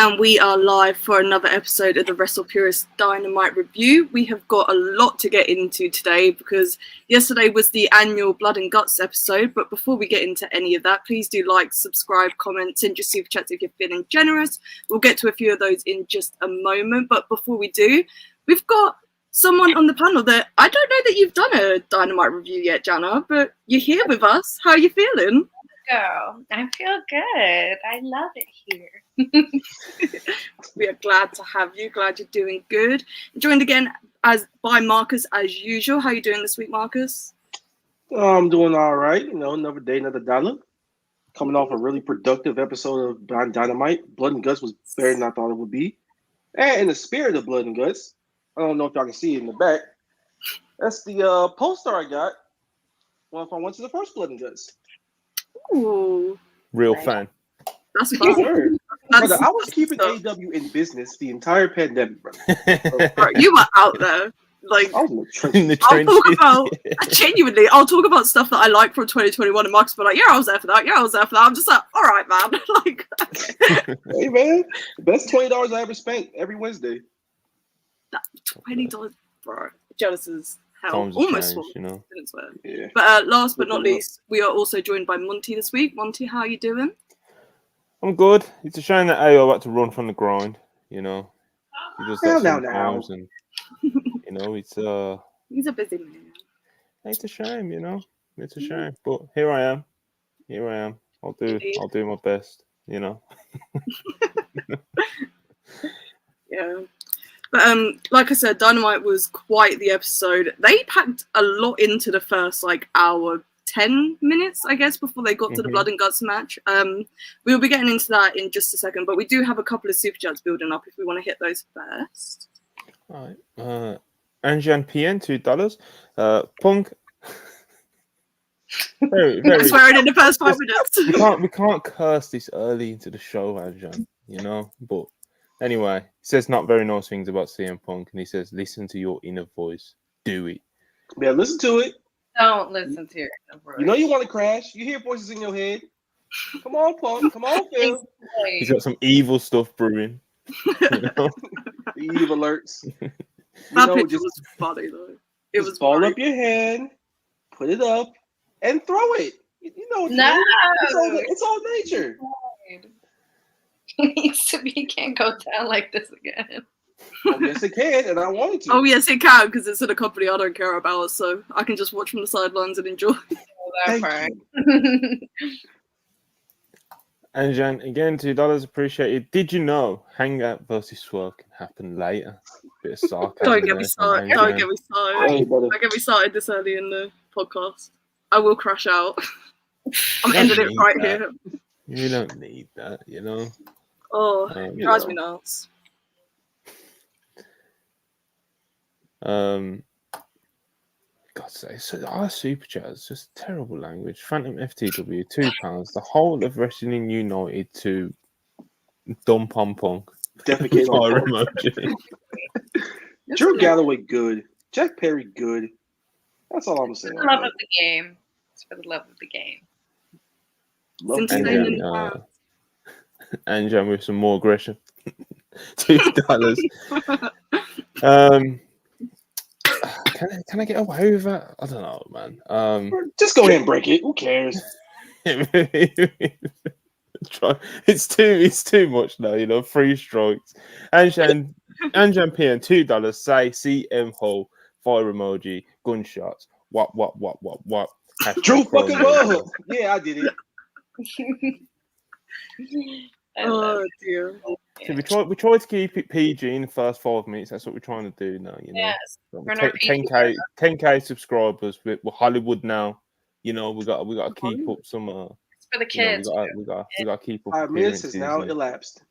And we are live for another episode of the WrestlePurists Dynamite review. We have got a lot to get into today because yesterday was the annual Blood and Guts episode. But before we get into any of that, please do like, subscribe, comment, send your super chats if you're feeling generous. We'll get to a few of those in just a moment. But before we do, we've got someone on the panel that I don't know that you've done a Dynamite review yet, Jana, but you're here with us. How are you feeling? Go. I feel good. I love it here. We are glad to have you. Glad you're doing good. Joined again by Marcus as usual. How are you doing this week, Marcus? I'm doing all right. You know, another day, another dollar. Coming off a really productive episode of Dynamite. Blood and Guts was better than I thought it would be. And in the spirit of Blood and Guts, I don't know if y'all can see it in the back. That's the poster I got. Well, if I went to the first Blood and Guts. Ooh. Real fan. That's fun. Sure. Brother, I was keeping AEW in business the entire pandemic, brother. Bro, you were out there. Like, I was in the I'll trenches. talk about genuinely. I'll talk about stuff that I like from 2021, and Marcus will be like, "Yeah, I was there for that. Yeah, I was there for that." I'm just like, "All right, man." Like, okay. Hey, man, best $20 I ever spent every Wednesday. That $20, bro. Jealous as hell. Times have Almost changed, full. you know. Didn't swear. Yeah. But last but not least, we are also joined by Monty this week. Monty, how are you doing? I'm good. It's a shame that AO had to run from the grind, you know. He does that sometimes, and you know, He's a busy man. it's a shame, you know. It's a shame, but here I am. I'll do my best, you know. Yeah. But like I said, Dynamite was quite the episode. They packed a lot into the first hour, 10 minutes, I guess, before they got to the Blood and Guts match. We'll be getting into that in just a second, but we do have a couple of super chats building up if we want to hit those first. All right. Anjan PN, $2. Punk. very Swearing in the first 5 minutes. we can't curse this early into the show, Anjan, you know, but anyway, he says not very nice things about CM Punk, and he says, listen to your inner voice. Do it. Yeah, listen to it. Don't listen to your voice. You know you want to crash. You hear voices in your head. Come on, Punk. Come on, Phil. He's got some evil stuff brewing. You know? The evil alerts. That picture was funny, though. It was ball funny. up your hand, put it up, and throw it. You know what No. it's all nature. It needs to be. It can't go down like this again. Oh, yes, it can, and I wanted to. Oh, yes, it can, because it's in a company I don't care about, so I can just watch from the sidelines and enjoy. That part. Anjan, again, $2, appreciated. Did you know Hangout versus Swerve can happen later? Bit of sarcasm. Don't get me started. Don't get me started. Hey, brother. Don't get me started this early in the podcast. I will crash out. I'm ending it right here. You don't need that, you know. Oh, it drives me nuts. God's sake, so our super chat is just terrible language. Phantom FTW, £2. The whole of Wrestling United to dump on Punk. Defecate Fire on Punk. emoji. Drew Galloway, good. Jack Perry, good. That's all I'm saying. For the love of the game. It's for the love of the game. Anjan with some more aggression. $2. Can I get away with that? I don't know, man. Just go ahead and break it. Who cares? It's too much now, you know. 3 strikes. Anjan PN, $2. Say CM Hull, fire emoji, gunshots. What? Drew fucking Wall. Yeah, I did it. Oh dear. So we try to keep it PG in the first 5 minutes. That's what we're trying to do now. You know, Yes. 10K subscribers. We're Hollywood now. You know, we got to keep up some. It's for the kids. We got to keep up. 5 minutes has now elapsed.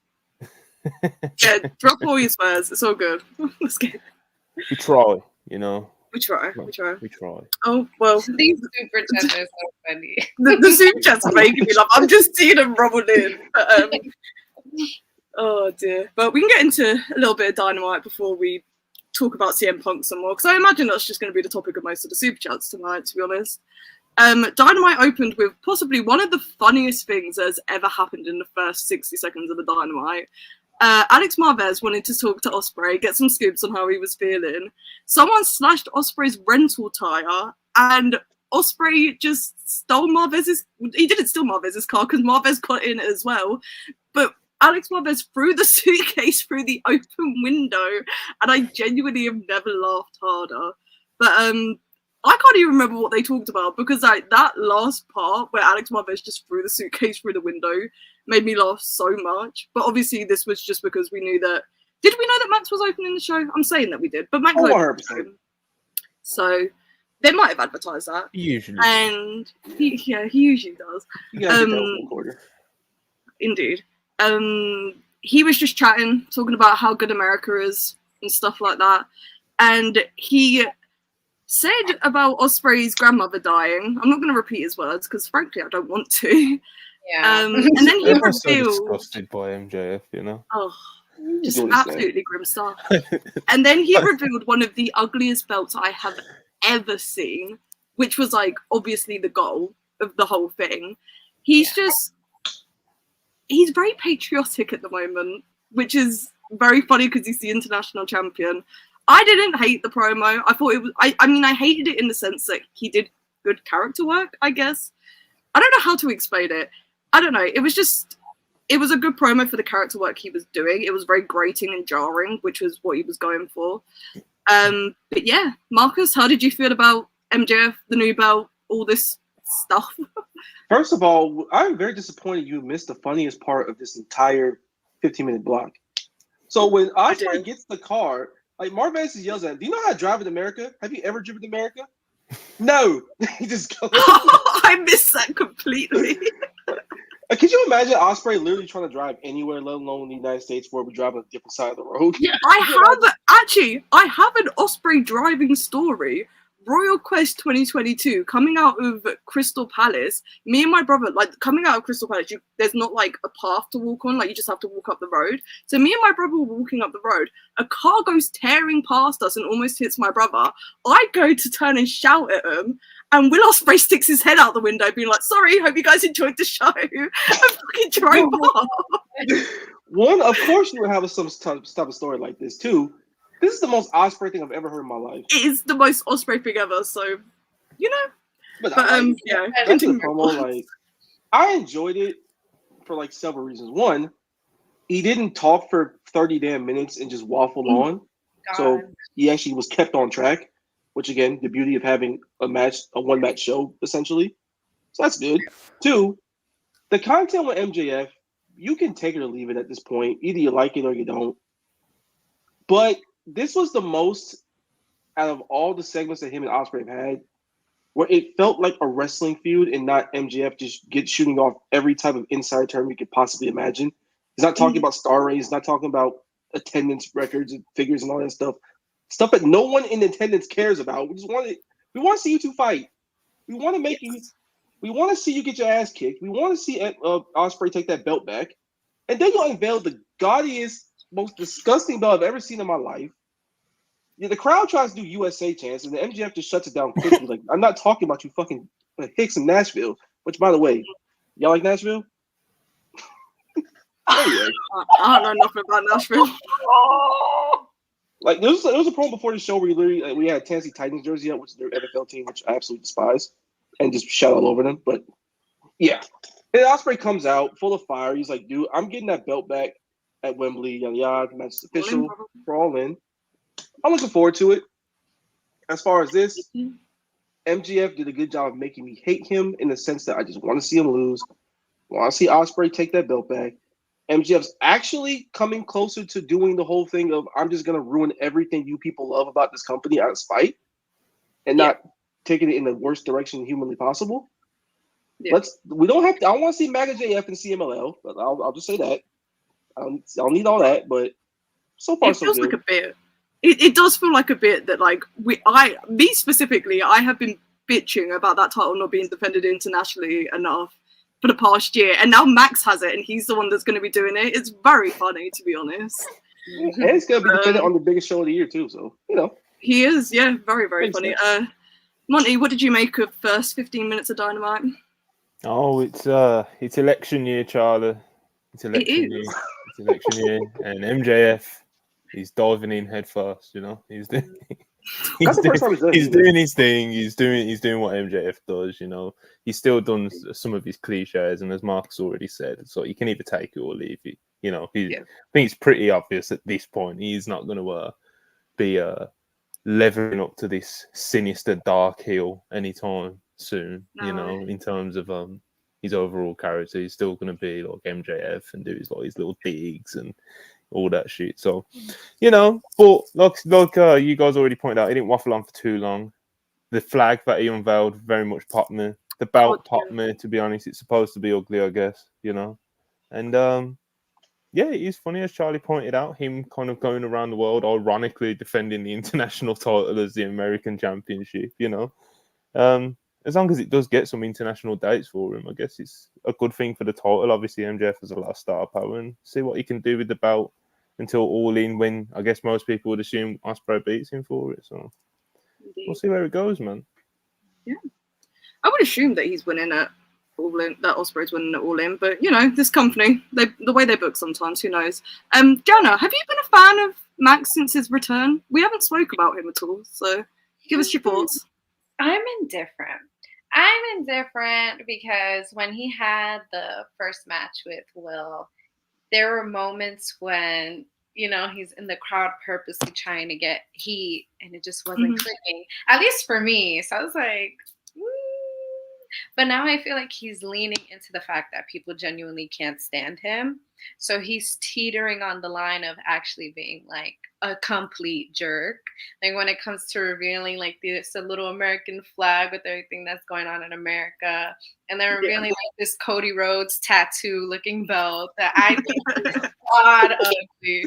Yeah, drop all your swears. It's all good. Let's get. We try. You know. We try. Oh well. These super chats are so funny. The super chats are making me laugh. I'm just seeing them rumble in. But, oh dear. But we can get into a little bit of Dynamite before we talk about CM Punk some more, because I imagine that's just going to be the topic of most of the super chats tonight, to be honest. Dynamite opened with possibly one of the funniest things that has ever happened in the first 60 seconds of the Dynamite. Alex Marvez wanted to talk to Ospreay, get some scoops on how he was feeling. Someone slashed Ospreay's rental tire, and Ospreay just stole Marvez's. He didn't steal Marvez's car because Marvez got in as well, but Alex Marvez threw the suitcase through the open window, and I genuinely have never laughed harder. But I can't even remember what they talked about because like that last part where Alex Marvez just threw the suitcase through the window made me laugh so much. But obviously this was just because we knew that. Did we know that Max was opening the show? I'm saying that we did, but Max opened the show. So they might have advertised that. Usually. And he usually does. Indeed. He was just chatting, talking about how good America is and stuff like that. And he said about Ospreay's grandmother dying. I'm not going to repeat his words because, frankly, I don't want to. Yeah. And then he revealed. So disgusted by MJF, you know. Oh, just absolutely grim stuff. And then he revealed one of the ugliest belts I have ever seen, which was like obviously the goal of the whole thing. He's very patriotic at the moment, which is very funny because he's the international champion. I didn't hate the promo. I thought it was. I mean, I hated it in the sense that he did good character work, I guess. I don't know how to explain it. I don't know. It was a good promo for the character work he was doing. It was very grating and jarring, which was what he was going for. But yeah, Marcus, how did you feel about MJF, the new belt, all this stuff? First of all, I'm very disappointed you missed the funniest part of this entire 15-minute block. So when Ospreay gets the car, like Marvez yells at him, "Do you know how to drive in America? Have you ever driven in America?" No. He just goes. I missed that completely. Could you imagine Ospreay literally trying to drive anywhere, let alone the United States, where we drive on a different side of the road? Yeah, I have an Ospreay driving story. Royal Quest 2022 coming out of Crystal Palace. Me and my brother, like coming out of Crystal Palace, there's not like a path to walk on, like you just have to walk up the road. So me and my brother were walking up the road. A car goes tearing past us and almost hits my brother. I go to turn and shout at him, and Will Ospreay sticks his head out the window, being like, "Sorry, hope you guys enjoyed the show." And fucking drove off. One, of course, you would have some type of story like this too. This is the most Ospreay thing I've ever heard in my life. It is the most Ospreay thing ever, so you know. But yeah, promo, like I enjoyed it for like several reasons. One, he didn't talk for 30 damn minutes and just waffle on. God. So he actually was kept on track, which again, the beauty of having a one-match show, essentially. So that's good. Two, the content with MJF, you can take it or leave it at this point. Either you like it or you don't. But this was the most out of all the segments that him and Ospreay have had, where it felt like a wrestling feud and not MJF just shooting off every type of inside term you could possibly imagine. He's not talking about star ratings, not talking about attendance records and figures and all that stuff. Stuff that no one in attendance cares about. We want to see you two fight. We want to see you get your ass kicked. We want to see Ospreay take that belt back. And then you'll unveil the gaudiest, most disgusting belt I've ever seen in my life. Yeah, the crowd tries to do USA chants, and the MJF just shuts it down quickly. Like, I'm not talking about you fucking Hicks in Nashville. Which, by the way, y'all like Nashville? Anyway. I don't know nothing about Nashville. Like, there was a promo before the show where we had a Tennessee Titans jersey up, which is their NFL team, which I absolutely despise, and just shout all over them. But yeah, and Ospreay comes out full of fire. He's like, "Dude, I'm getting that belt back at Wembley. Yada yada. The match is official. We're all in." I'm looking forward to it. As far as this, MJF did a good job of making me hate him in the sense that I just want to see him lose. I want to see Ospreay take that belt back. MJF's actually coming closer to doing the whole thing of I'm just going to ruin everything you people love about this company out of spite and not taking it in the worst direction humanly possible. Yeah. We don't have to. I don't want to see MAGA JF and CMLL, but I'll just say that. I'll need all that, but so far so good. It feels like a bit. It does feel like a bit that like me specifically, I have been bitching about that title not being defended internationally enough for the past year, and now Max has it, and he's the one that's going to be doing it. It's very funny, to be honest. And it's going to be defended on the biggest show of the year too, so you know. He is, yeah, very very funny. Monty, what did you make of first 15 minutes of Dynamite? Oh, it's election year, Charlie. It's election year. It's election year, and MJF, he's diving in head first. You know, he's doing his thing. He's doing what MJF does. You know, he's still done some of his cliches, and as Mark's already said, so you can either take it or leave it. You know, I think it's pretty obvious at this point. He's not going to be leveling up to this sinister dark heel anytime soon. No. You know, in terms of his overall character, he's still going to be like MJF and do his little digs and all that shit. So, you know, but like you guys already pointed out, he didn't waffle on for too long. The flag that he unveiled very much popped me. The belt popped me. To be honest, it's supposed to be ugly, I guess. You know, and yeah, it is funny, as Charlie pointed out, him kind of going around the world, ironically defending the international title as the American Championship, you know. As long as it does get some international dates for him, I guess it's a good thing for the title. Obviously, MJF has a lot of star power, and see what he can do with the belt until All In, when I guess most people would assume Ospreay beats him for it. So we'll see where it goes, man. Yeah. I would assume that he's winning it. All in, that Ospreay's winning it All In, but you know, this company, the way they book sometimes, who knows? Jana, have you been a fan of Max since his return? We haven't spoke about him at all, so give us your thoughts. I'm indifferent because when he had the first match with Will, there were moments when, you know, he's in the crowd purposely trying to get heat, and it just wasn't clicking, at least for me. So I was like, But now I feel like he's leaning into the fact that people genuinely can't stand him. So he's teetering on the line of actually being like a complete jerk. Like when it comes to revealing like this little American flag with everything that's going on in America. And then revealing like this Cody Rhodes tattoo looking belt that I think is odd ugly.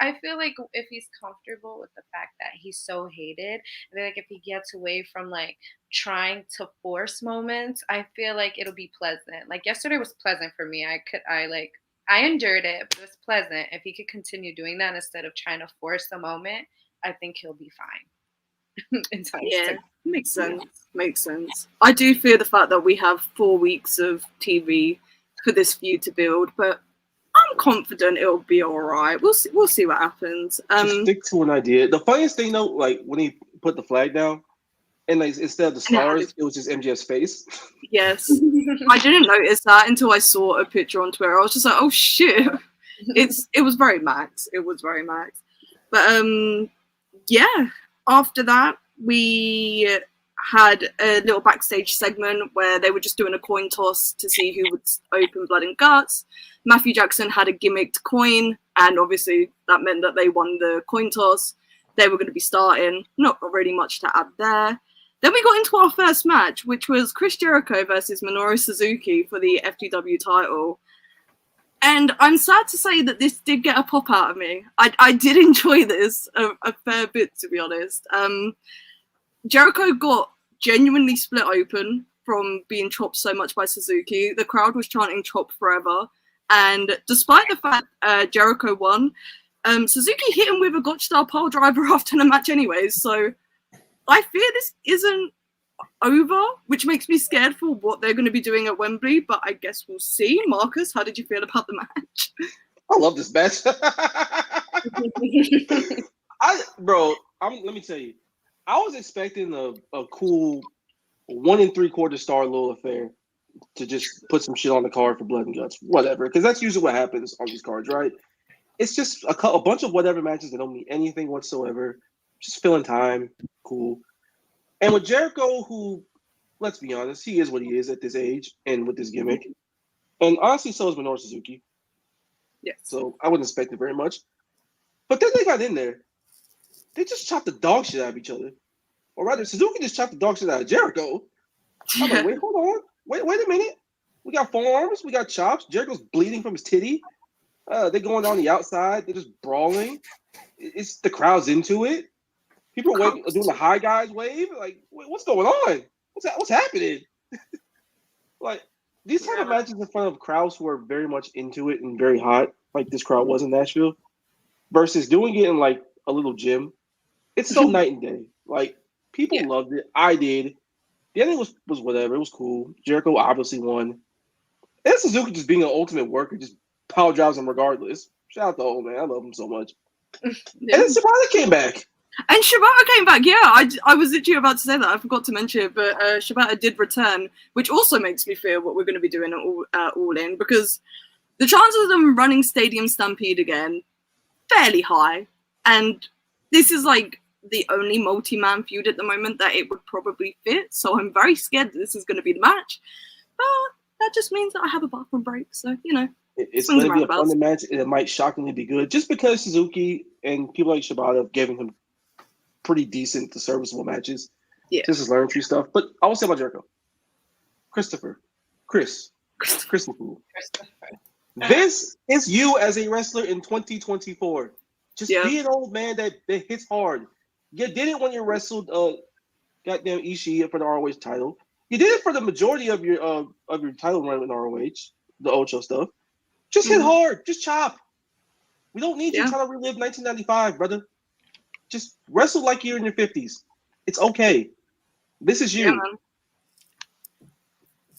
I feel like if he's comfortable with the fact that he's so hated, I feel like if he gets away from like trying to force moments, I feel like it'll be pleasant. Like yesterday was pleasant for me. I endured it, but it was pleasant. If he could continue doing that instead of trying to force the moment, I think he'll be fine. Yeah, makes sense. Makes sense. I do fear the fact that we have 4 weeks of TV for this feud to build, but I'm confident it'll be all right. We'll see what happens. Just stick to an idea. The funniest thing though, like when he put the flag down, and like instead of the stars, it was just MJF's face. Yes, I didn't notice that until I saw a picture on Twitter. I was just like, oh shit! It was very Max. It was very Max. But yeah. After that, we had a little backstage segment where they were just doing a coin toss to see who would open Blood and Guts. Matthew Jackson had a gimmicked coin, and obviously that meant that they won the coin toss. They were going to be starting. Not really much to add there. Then we got into our first match, which was Chris Jericho versus Minoru Suzuki for the FTW title. And I'm sad to say that this did get a pop out of me. I did enjoy this a fair bit, to be honest. Jericho got genuinely split open from being chopped so much by Suzuki. The crowd was chanting "chop forever." And despite the fact Jericho won, Suzuki hit him with a Gotch-style pile driver after the match anyways. So I fear this isn't over, which makes me scared for what they're going to be doing at Wembley, but I guess we'll see. Marcus, how did you feel about the match? I love this match. Let me tell you, I was expecting a cool 1 3/4 star little affair to just put some shit on the card for Blood and Guts, whatever, because that's usually what happens on these cards, right? It's just a bunch of whatever matches that don't mean anything whatsoever, just filling time, cool. And with Jericho, who, let's be honest, he is what he is at this age and with this gimmick. And honestly, so is Minoru Suzuki. Yeah. So I wouldn't expect it very much. But then they got in there. They just chopped the dog shit out of each other. Or rather, Suzuki just chopped the dog shit out of Jericho. I'm like, wait, hold on. Wait a minute. We got forearms. We got chops. Jericho's bleeding from his titty. They're going down the outside. They're just brawling. It's the crowd's into it. People are doing the high guys wave. Like, what's going on? What's happening? Like, these type of matches in front of crowds who are very much into it and very hot, like this crowd was in Nashville, versus doing it in like a little gym. It's so night and day. Like, people loved it. I did. The ending was whatever. It was cool. Jericho obviously won. And Suzuki just being an ultimate worker, just power drives him regardless. Shout out to old man. I love him so much. Yeah. And then Shibata came back. And Shibata came back. Yeah, I was literally about to say that. I forgot to mention it, but Shibata did return, which also makes me fear what we're going to be doing at All In, because the chances of them running Stadium Stampede again, fairly high. And this is like the only multi-man feud at the moment that it would probably fit. So I'm very scared that this is going to be the match. But that just means that I have a bathroom break. So, you know. It's going to be a fun match, and it might shockingly be good, just because Suzuki and people like Shibata have given him pretty decent to serviceable matches. Yeah. This is learning tree stuff. But I will say about Jericho. Christopher. This is you as a wrestler in 2024. Just be an old man that hits hard. You did it when you wrestled goddamn Ishii for the ROH title. You did it for the majority of your title run in ROH, the Ocho stuff. Just hit hard. Just chop. We don't need you trying to relive 1995, brother. Just wrestle like you're in your 50s. It's okay. This is you. Yeah, man.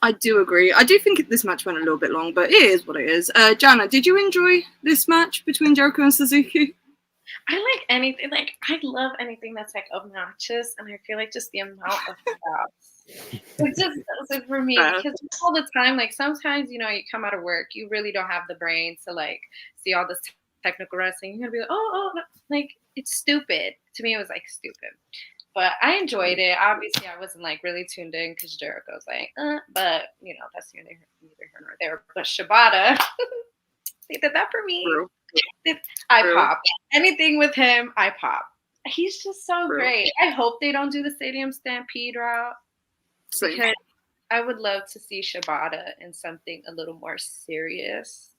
I do agree. I do think this match went a little bit long, but it is what it is. Jana, did you enjoy this match between Jericho and Suzuki? I like anything. Like, I love anything that's like obnoxious, and I feel like just the amount of props. It just does it for me, because all the time, like sometimes, you know, you come out of work, you really don't have the brain to like see all this technical wrestling. You're gonna be like, oh, no. Like, it's stupid. To me, it was like stupid. But I enjoyed it. Obviously, I wasn't like really tuned in because Jericho's like, but you know, that's neither here nor there. But Shibata, they did that for me. True. I pop. Anything with him, I pop. He's just so great. I hope they don't do the Stadium Stampede route, because I would love to see Shibata in something a little more serious,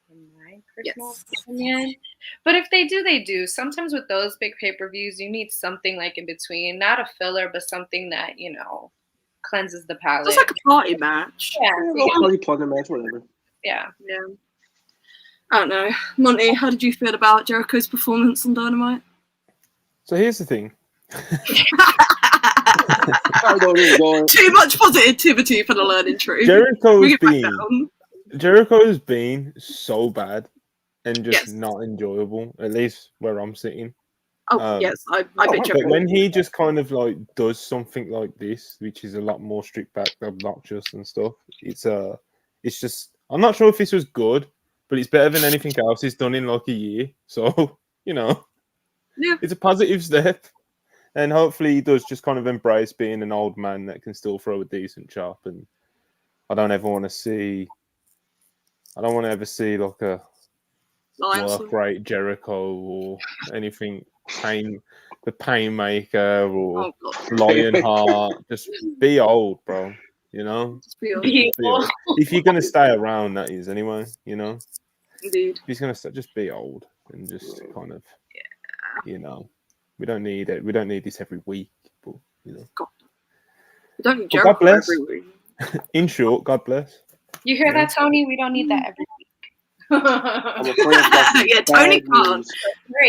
in my personal opinion. But if they do, they do. Sometimes with those big pay-per-views, you need something like in between, not a filler, but something that, you know, cleanses the palate. It's like a party match. Yeah, a little party plunder match, whatever. Yeah. I don't know. Monty, how did you feel about Jericho's performance on Dynamite? So here's the thing. Too much positivity for the learning tree. Jericho's been so bad and just not enjoyable, at least where I'm sitting. I bet But when he just kind of like does something like this, which is a lot more strict back, obnoxious and stuff, it's just, I'm not sure if this was good, but it's better than anything else he's done in like a year. So, you know, it's a positive step. And hopefully he does just kind of embrace being an old man that can still throw a decent chop. And I don't ever want to see like a work rate Jericho or anything, the Painmaker or Lionheart. Just be old, bro. You know? Be old. If you're going to stay around, that is, anyway, you know? Indeed. If he's going to just be old and just kind of, you know, we don't need it. We don't need this every week, but, you know. God. We don't need Jericho every week. In short, God bless. You hear that, Tony? We don't need that every week. Tony can't.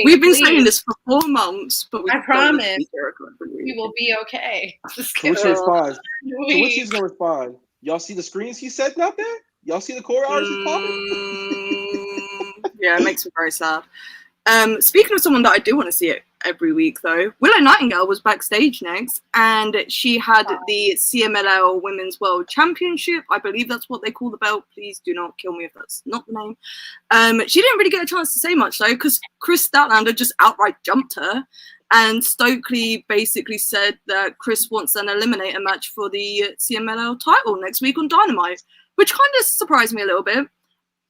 We've been saying this for 4 months, but I promise we will be okay. Which he's gonna respond? Y'all see the screens he's setting up there? Y'all see the core hours he's popping? Yeah, it makes me very sad. Speaking of someone that I do want to see it every week, though, Willow Nightingale was backstage next, and she had the CMLL Women's World Championship. I believe that's what they call the belt. Please do not kill me if that's not the name. She didn't really get a chance to say much, though, because Chris Statlander just outright jumped her, and Stokely basically said that Chris wants an eliminator match for the CMLL title next week on Dynamite, which kind of surprised me a little bit.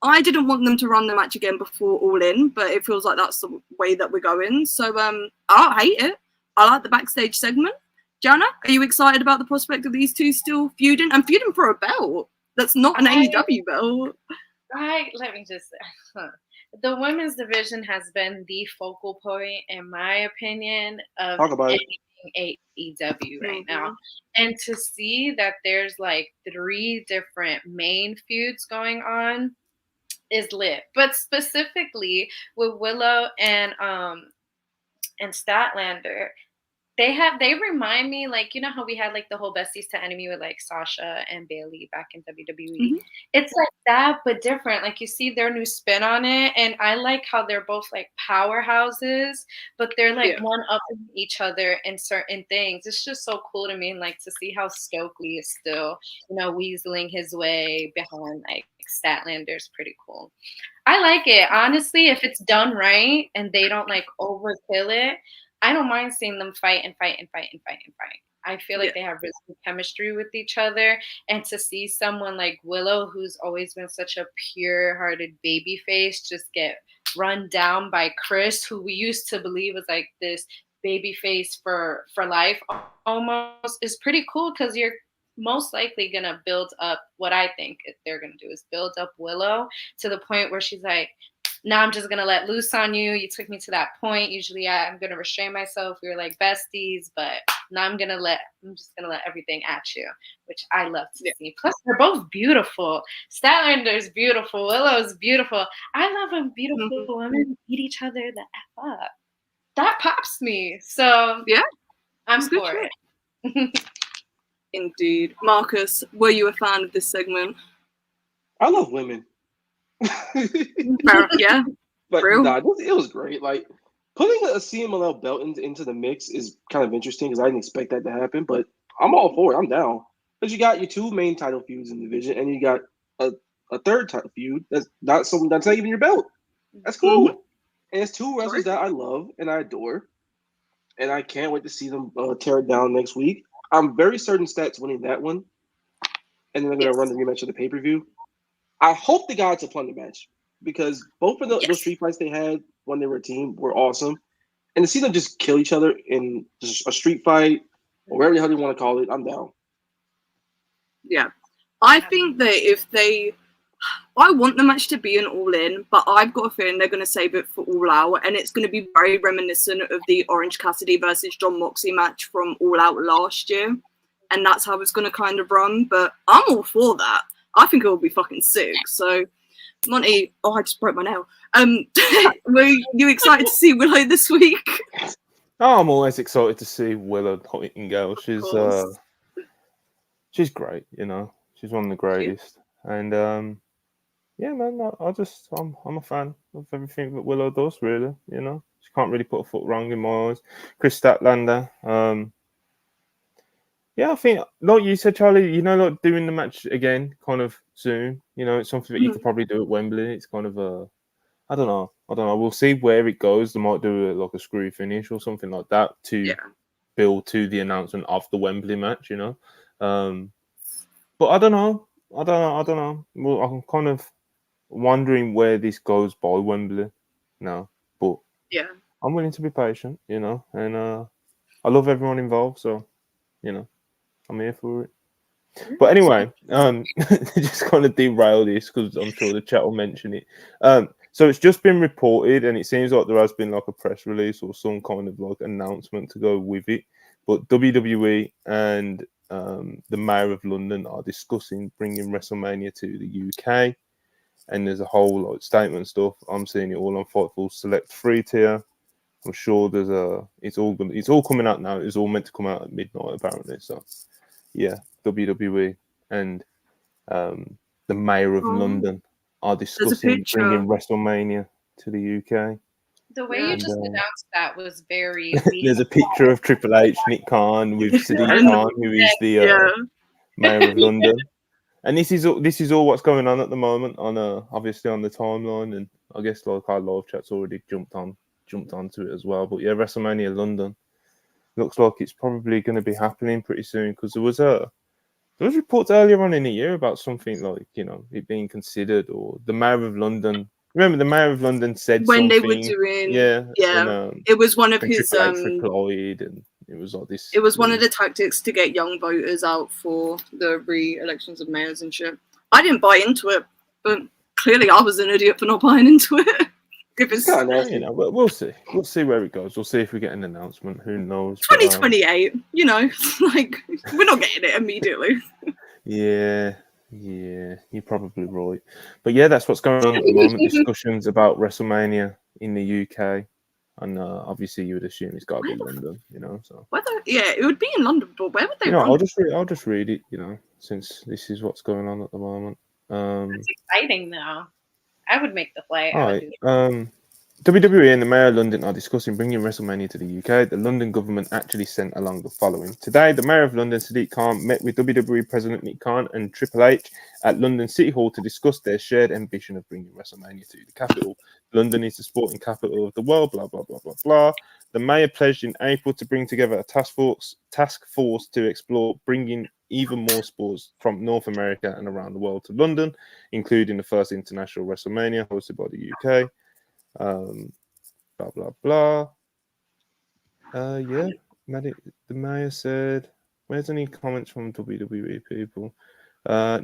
I didn't want them to run the match again before All In, but it feels like that's the way that we're going. So I don't hate it. I like the backstage segment. Jana, are you excited about the prospect of these two still feuding for a belt that's not an AEW belt? Let me just say, the women's division has been the focal point, in my opinion, of anything AEW right now. And to see that there's like 3 different main feuds going on is lit. But specifically with Willow and Statlander, They remind me, like, you know how we had like the whole besties to enemy with like Sasha and Bailey back in WWE. It's like that, but different. Like, you see their new spin on it, and I like how they're both like powerhouses, but they're like one up each other in certain things. It's just so cool to me, and like to see how Stokely is still, you know, weaseling his way behind like Statlander is pretty cool. I like it, honestly. If it's done right and they don't like overkill it, I don't mind seeing them fight and fight and fight and fight and fight. I feel like they have really good chemistry with each other. And to see someone like Willow, who's always been such a pure-hearted baby face, just get run down by Chris, who we used to believe was like this baby face for life almost, is pretty cool, because you're most likely going to build up, what I think they're going to do is build up Willow to the point where she's like, now I'm just going to let loose on you. You took me to that point. Usually I'm going to restrain myself. We were like besties, but now I'm just going to let everything at you, which I love to see. Plus, they're both beautiful. Statlander's beautiful. Willow's beautiful. I love when beautiful women beat each other the F up. That pops me. So, yeah, I'm for it. Indeed. Marcus, were you a fan of this segment? I love women. Yeah. But nah, it was great. Like, putting a CMLL belt into the mix is kind of interesting because I didn't expect that to happen, but I'm all for it. I'm down. Because you got your two main title feuds in the division, and you got a third title feud that's not even your belt. That's cool. And it's two wrestlers that I love and I adore. And I can't wait to see them tear it down next week. I'm very certain Stats winning that one. And then they're going to run the rematch of the pay-per-view. I hope they got it to Plunder match because both of those street fights they had when they were a team were awesome. And to see them just kill each other in just a street fight or whatever the hell you want to call it, I'm down. Yeah. I think that I want the match to be an all-in, but I've got a feeling they're going to save it for All Out, and it's going to be very reminiscent of the Orange Cassidy versus John Moxley match from All Out last year, and that's how it's going to kind of run, but I'm all for that. I think it will be fucking sick. So, Monty, I just broke my nail. Were you excited to see Willow this week? Oh, I'm always excited to see Willow Nightingale. She's great, you know. She's one of the greatest. And yeah, man, I'm a fan of everything that Willow does, really. You know, she can't really put a foot wrong in my eyes. Chris Statlander, yeah, I think, like you said, Charlie, you know, like doing the match again, kind of soon. You know, it's something that you could probably do at Wembley. It's kind of I don't know. We'll see where it goes. They might do like a screw finish or something like that to build to the announcement of the Wembley match. You know, but I don't know. Well, I'm kind of wondering where this goes by Wembley now, but I'm willing to be patient, you know, and I love everyone involved, so you know, I'm here for it. But anyway, just kind of derail this because I'm sure the chat will mention it. So it's just been reported, and it seems like there has been like a press release or some kind of like announcement to go with it. But WWE and the Mayor of London are discussing bringing WrestleMania to the UK. And there's a whole like statement stuff. I'm seeing it all on Fightful Select 3 tier. I'm sure it's all coming out now. It's all meant to come out at midnight apparently. So yeah, WWE and the Mayor of London are discussing bringing WrestleMania to the UK. The way you just announced that was very. There's a picture of Triple H, Nick Khan with Sadiq Khan, who is the Mayor of London. And this is all what's going on at the moment on obviously on the timeline, and I guess like our live chat's already jumped onto it as well. But yeah, WrestleMania London looks like it's probably going to be happening pretty soon because there was reports earlier on in the year about something like, you know, it being considered, or the Mayor of London. Remember, the Mayor of London said when something. they were doing, and, it was one of his Lloyd, and it was like this. It was one of the tactics to get young voters out for the re-elections of mayors and shit. I didn't buy into it, but clearly I was an idiot for not buying into it. You know, we'll see. We'll see where it goes. We'll see if we get an announcement. Who knows? 2028. You know, like we're not getting it immediately. Yeah, you're probably right. But yeah, that's what's going on at the moment. Discussions about WrestleMania in the UK. And obviously, you would assume it's got to be London, you know. So it would be in London, but where would they? I'll just read it, you know, since this is what's going on at the moment. It's exciting, though. I would make the flight. All right. WWE and the Mayor of London are discussing bringing WrestleMania to the UK. The London government actually sent along the following. Today, the Mayor of London, Sadiq Khan, met with WWE President Nick Khan and Triple H at London City Hall to discuss their shared ambition of bringing WrestleMania to the capital. London is the sporting capital of the world, blah, blah, blah, blah, blah. The Mayor pledged in April to bring together a task force to explore bringing even more sports from North America and around the world to London, including the first international WrestleMania hosted by the UK. Blah blah blah. The Mayor said, "Where's any comments from WWE people?"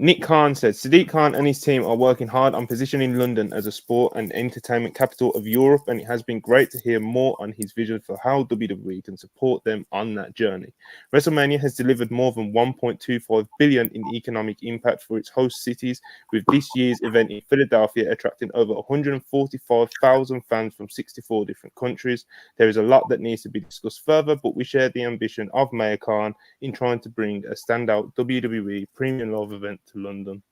Nick Khan said, Sadiq Khan and his team are working hard on positioning London as a sport and entertainment capital of Europe, and it has been great to hear more on his vision for how WWE can support them on that journey. WrestleMania has delivered more than 1.25 billion in economic impact for its host cities, with this year's event in Philadelphia attracting over 145,000 fans from 64 different countries. There is a lot that needs to be discussed further, but we share the ambition of Mayor Khan in trying to bring a standout WWE premium love event to London.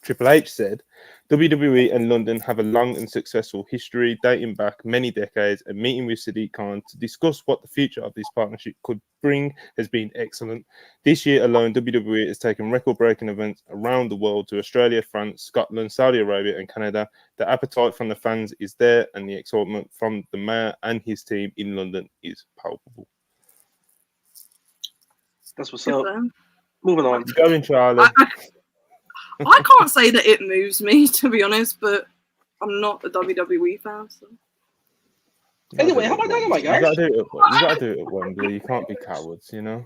Triple H said, WWE and London have a long and successful history dating back many decades, and meeting with Sadiq Khan to discuss what the future of this partnership could bring has been excellent. This year alone, WWE has taken record-breaking events around the world to Australia, France, Scotland, Saudi Arabia, and Canada. The appetite from the fans is there, and the excitement from the mayor and his team in London is palpable. That's what's up. Moving on. Going, Charlie. I can't say that it moves me, to be honest, but I'm not a WWE fan. So. Anyway, how about Dynamite, guys? You gotta do it at Wembley. You can't be cowards, you know.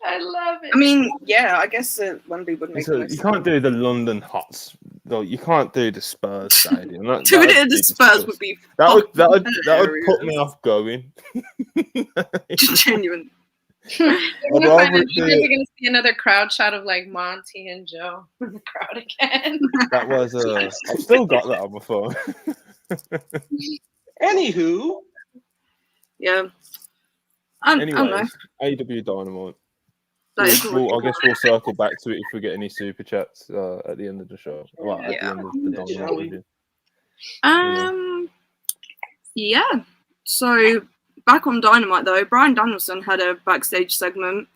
I love it. I mean, yeah, I guess Wembley would make sense. You can't do the London Hots, though. You can't do the Spurs stadium. Doing it at the Spurs would be that would put me off going. Genuine. You're going to see another crowd shot of like Monty and Joe in the crowd again. That was I've still got that on my phone. Anywho, yeah. I don't know. AEW Dynamite. I guess we'll circle back to it if we get any super chats at the end of the show. Well, at the end of the Dynamite review. Yeah. So back on Dynamite though, Bryan Danielson had a backstage segment.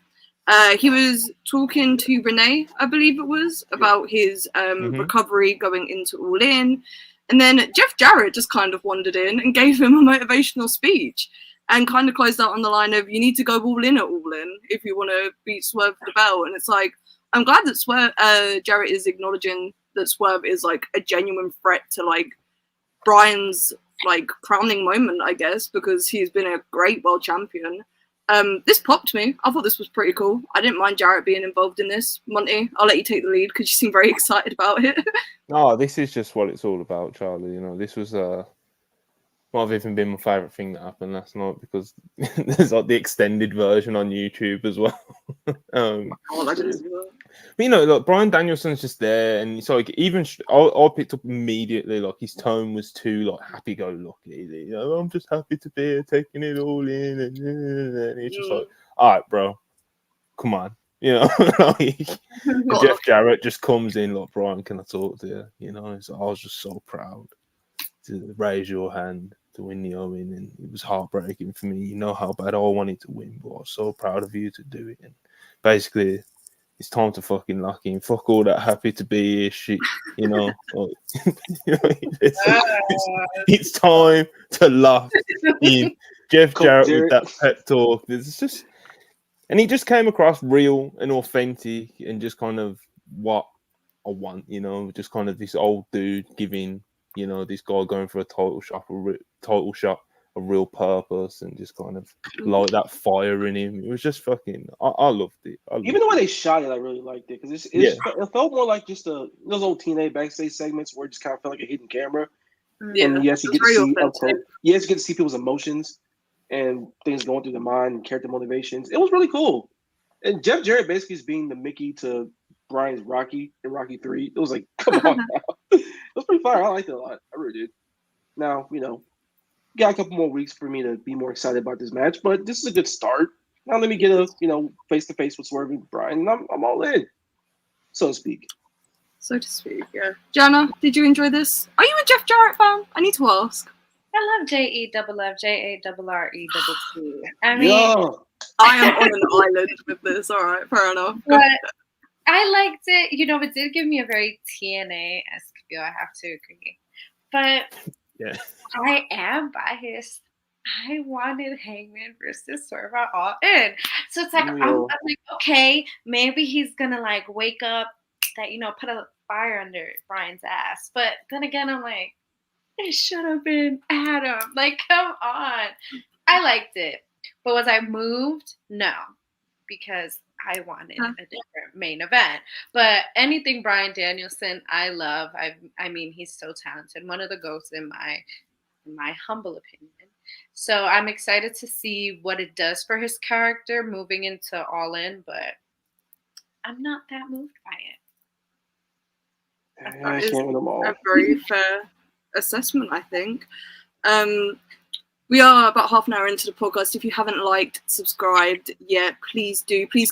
He was talking to Renee, I believe it was, about his recovery going into All In. And then Jeff Jarrett just kind of wandered in and gave him a motivational speech and kind of closed out on the line of, you need to go all in at All In if you want to beat Swerve for the belt. And it's like, I'm glad that Jarrett is acknowledging that Swerve is like a genuine threat to like Bryan's like crowning moment, I guess, because he's been a great world champion. This popped me. I thought this was pretty cool. I didn't mind Jarrett being involved in this. Monty, I'll let you take the lead because you seem very excited about it. No, this is just what it's all about, Charlie. You know, this was might have even been my favourite thing that happened last night because there's like the extended version on YouTube as well. But you know, look, Bryan Danielson's just there, and it's like even I picked up immediately. Like his tone was too like happy-go-lucky. You know, I'm just happy to be here, taking it all in, and it's just like, all right, bro, come on, you know. Like, Jeff Jarrett just comes in like, Bryan, can I talk to you? You know, so I was just so proud to raise your hand to win the Owen, and it was heartbreaking for me. You know how bad I wanted to win, but I was so proud of you to do it. And basically, it's time to fucking lock in. Fuck all that happy to be here shit, you know. Like, you know, it's time to lock in. Jeff Jarrett with that pep talk. It's just, and he just came across real and authentic, and just kind of what I want, you know, just kind of this old dude giving, you know, this guy going for a title shot of real purpose, and just kind of like that fire in him. It was just fucking, I loved it. Even the way they shot it, I really liked it because it felt more like just those old TNA backstage segments where it just kind of felt like a hidden camera. Yeah, and yes, you get to see people's emotions and things going through the mind and character motivations. It was really cool. And Jeff Jarrett basically is being the Mickey to Bryan's Rocky in Rocky 3. It was like, come on now. It was pretty fire. I liked it a lot. I really did. Now, you know, got a couple more weeks for me to be more excited about this match, but this is a good start. Now let me get a face to face with Swerve and Brian, and I'm all in, so to speak. So to speak, yeah. Jana, did you enjoy this? Are you a Jeff Jarrett fan? I need to ask. I love JEFFJARRETT. I mean, I am on an island with this. All right, fair enough. But I liked it. It did give me a very TNA-esque feel. I have to agree. But yeah, I am biased. I wanted Hangman versus Swerve All In. So it's like, I'm like, okay, maybe he's going to like wake up that, put a fire under Brian's ass. But then again, I'm like, it should have been Adam. Like, come on. I liked it. But was I moved? No. Because I wanted a different main event. But anything Bryan Danielson, I love. I mean, he's so talented. One of the GOATs in my humble opinion. So I'm excited to see what it does for his character moving into All In, but I'm not that moved by it. That is a very fair assessment, I think. We are about half an hour into the podcast. If you haven't liked, subscribed yet, please do. Please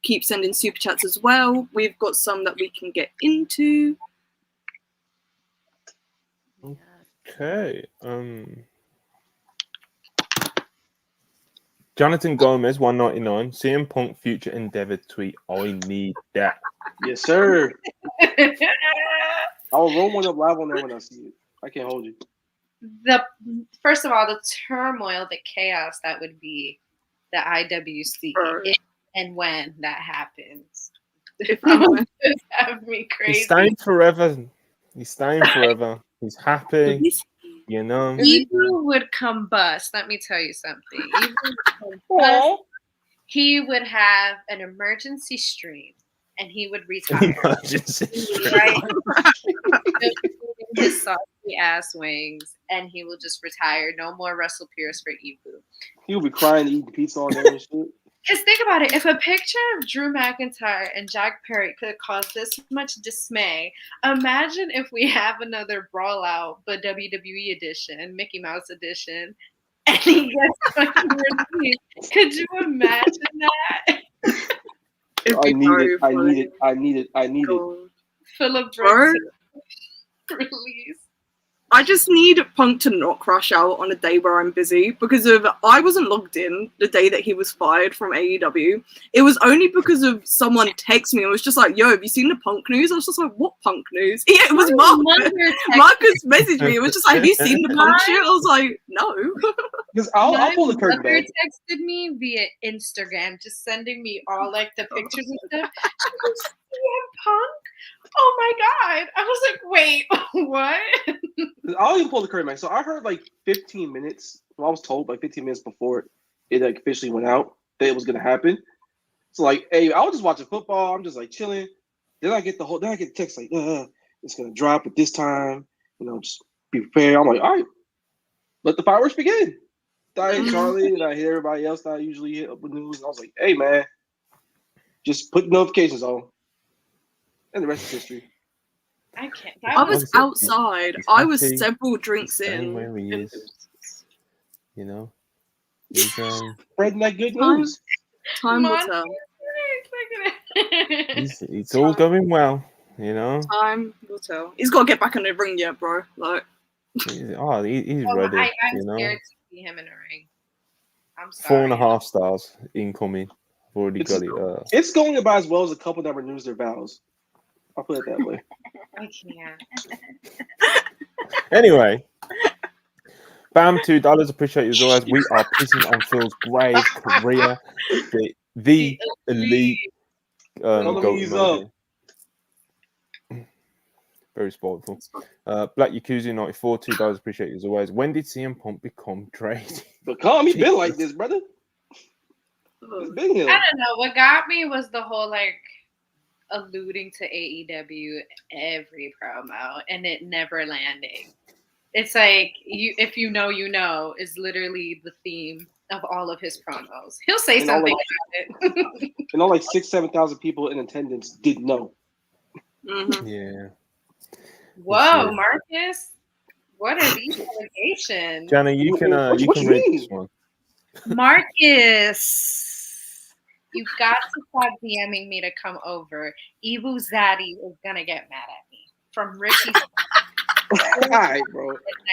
keep sending super chats as well. We've got some that we can get into. Okay. Jonathan Gomez, 199. CM Punk future endeavor tweet. I need that. Yes, sir. I'll roll one up live on there when I see it. I can't hold you. First of all, the turmoil, the chaos that would be the IWC if and when that happens. It would just have me crazy. He's staying forever. He's happy. Ibu would combust. Let me tell you something. He would have an emergency stream, and he would retire. Emergency stream. Right? His saucy ass wings, and he will just retire. No more WrestlePurists for Ibu. He'll be crying, eating pizza all day and shit. Because think about it. If a picture of Drew McIntyre and Jack Perry could cause this much dismay, imagine if we have another Brawl Out, but WWE edition, Mickey Mouse edition, and he gets fucking released. Could you imagine that? I need it. Philip Brooks release. I just need Punk to not crash out on a day where I'm busy because I wasn't logged in the day that he was fired from AEW. It was only because of someone texted me and was just like, yo, have you seen the Punk news? I was just like, what Punk news? Yeah, it was Marcus. Marcus messaged me. It was just like, have you seen the Punk shit? I was like, no. Because I'll pull the curtain back. Texted me via Instagram, just sending me all like the pictures and stuff. She goes, CM Punk? Oh my God. I was like, wait, what? I'll even pull the curtain back. So I heard like 15 minutes. Well, I was told like 15 minutes before it like officially went out that it was gonna happen. So like, hey, I was just watching football. I'm just like chilling. Then I get the text like, it's gonna drop at this time. Just be prepared. I'm like, all right, let the fireworks begin. I hit Charlie and I hit everybody else that I usually hit up with news. And I was like, hey man, just put notifications on. And the rest is history. I can't. I was outside. I was several drinks in. Where he is, he's spreading that good news. Time will tell. It's all going well, Time will tell. He's got to get back in the ring yet, bro. Like, he's ready. I'm scared to see him in the ring. I'm sorry. 4.5 stars incoming. I've already got it. It's going about as well as a couple that renews their vows. I'll put it that way. I can't. Anyway, Bam, $2. Appreciate you as always. We are pissing on Phil's grave career. The elite. Very spiteful. Black Yakuza 94, $2. Appreciate you as always. When did CM Punk become trade? Become? He been like this, brother. It's been him. I don't know. What got me was the whole like alluding to AEW every promo and it never landing. It's like if you know is literally the theme of all of his promos. He'll say something about it. And all like 7,000 people in attendance didn't know. Mm-hmm. Yeah. Whoa, Marcus. What are these allegations? Jana, you can What you you can read mean? this one. Marcus, you got to stop DMing me to come over. Ibu Zaddy is gonna get mad at me. From Ricky. All right, bro.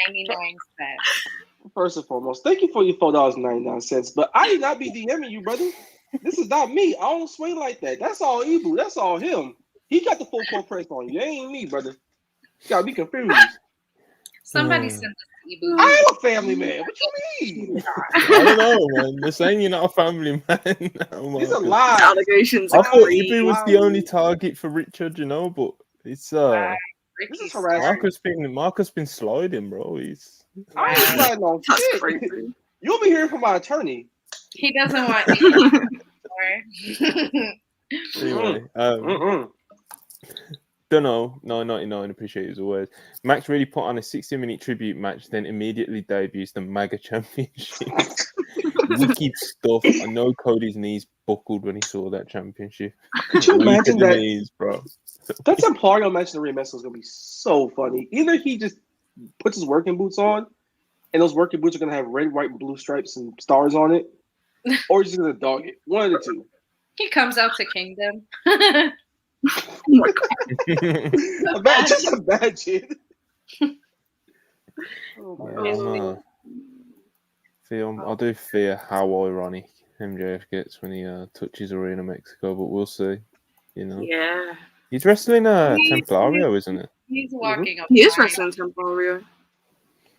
99 cents. First and foremost, thank you for your $4.99. But I did not be DMing you, brother. This is not me. I don't swing like that. That's all Ibu. That's all him. He got the full court press on you. That ain't me, brother. You gotta be confused. Somebody sent this to Ibu. I am a family man. What you mean? I don't know, man. They're saying you're not a family man. These are lies. Allegations. I are thought crazy. Ibu was the only target for Richard, you know, but it's This is harassment. Marcus been sliding, bro. He's I ain't sliding on That's shit. crazy. You'll be hearing from my attorney. He doesn't want me anyway. Mm-mm. Don't know. No, 99. Appreciate it as always. Max really put on a 60-minute tribute match, then immediately debuts the MAGA Championship. Wicked stuff. I know Cody's knees buckled when he saw that championship. Could you imagine that? Knees, bro. That's Emporio match in the rematch is gonna be so funny. Either he just puts his working boots on, and those working boots are gonna have red, white, and blue stripes and stars on it, or he's just gonna dog it. One of the two. He comes out to Kingdom. Oh my God. Just imagine. Oh my God. I do fear how ironic MJF gets when he touches Arena Mexico, but we'll see. You know. Yeah. He's wrestling Templario, isn't it? He's walking up. He is wrestling Temporio.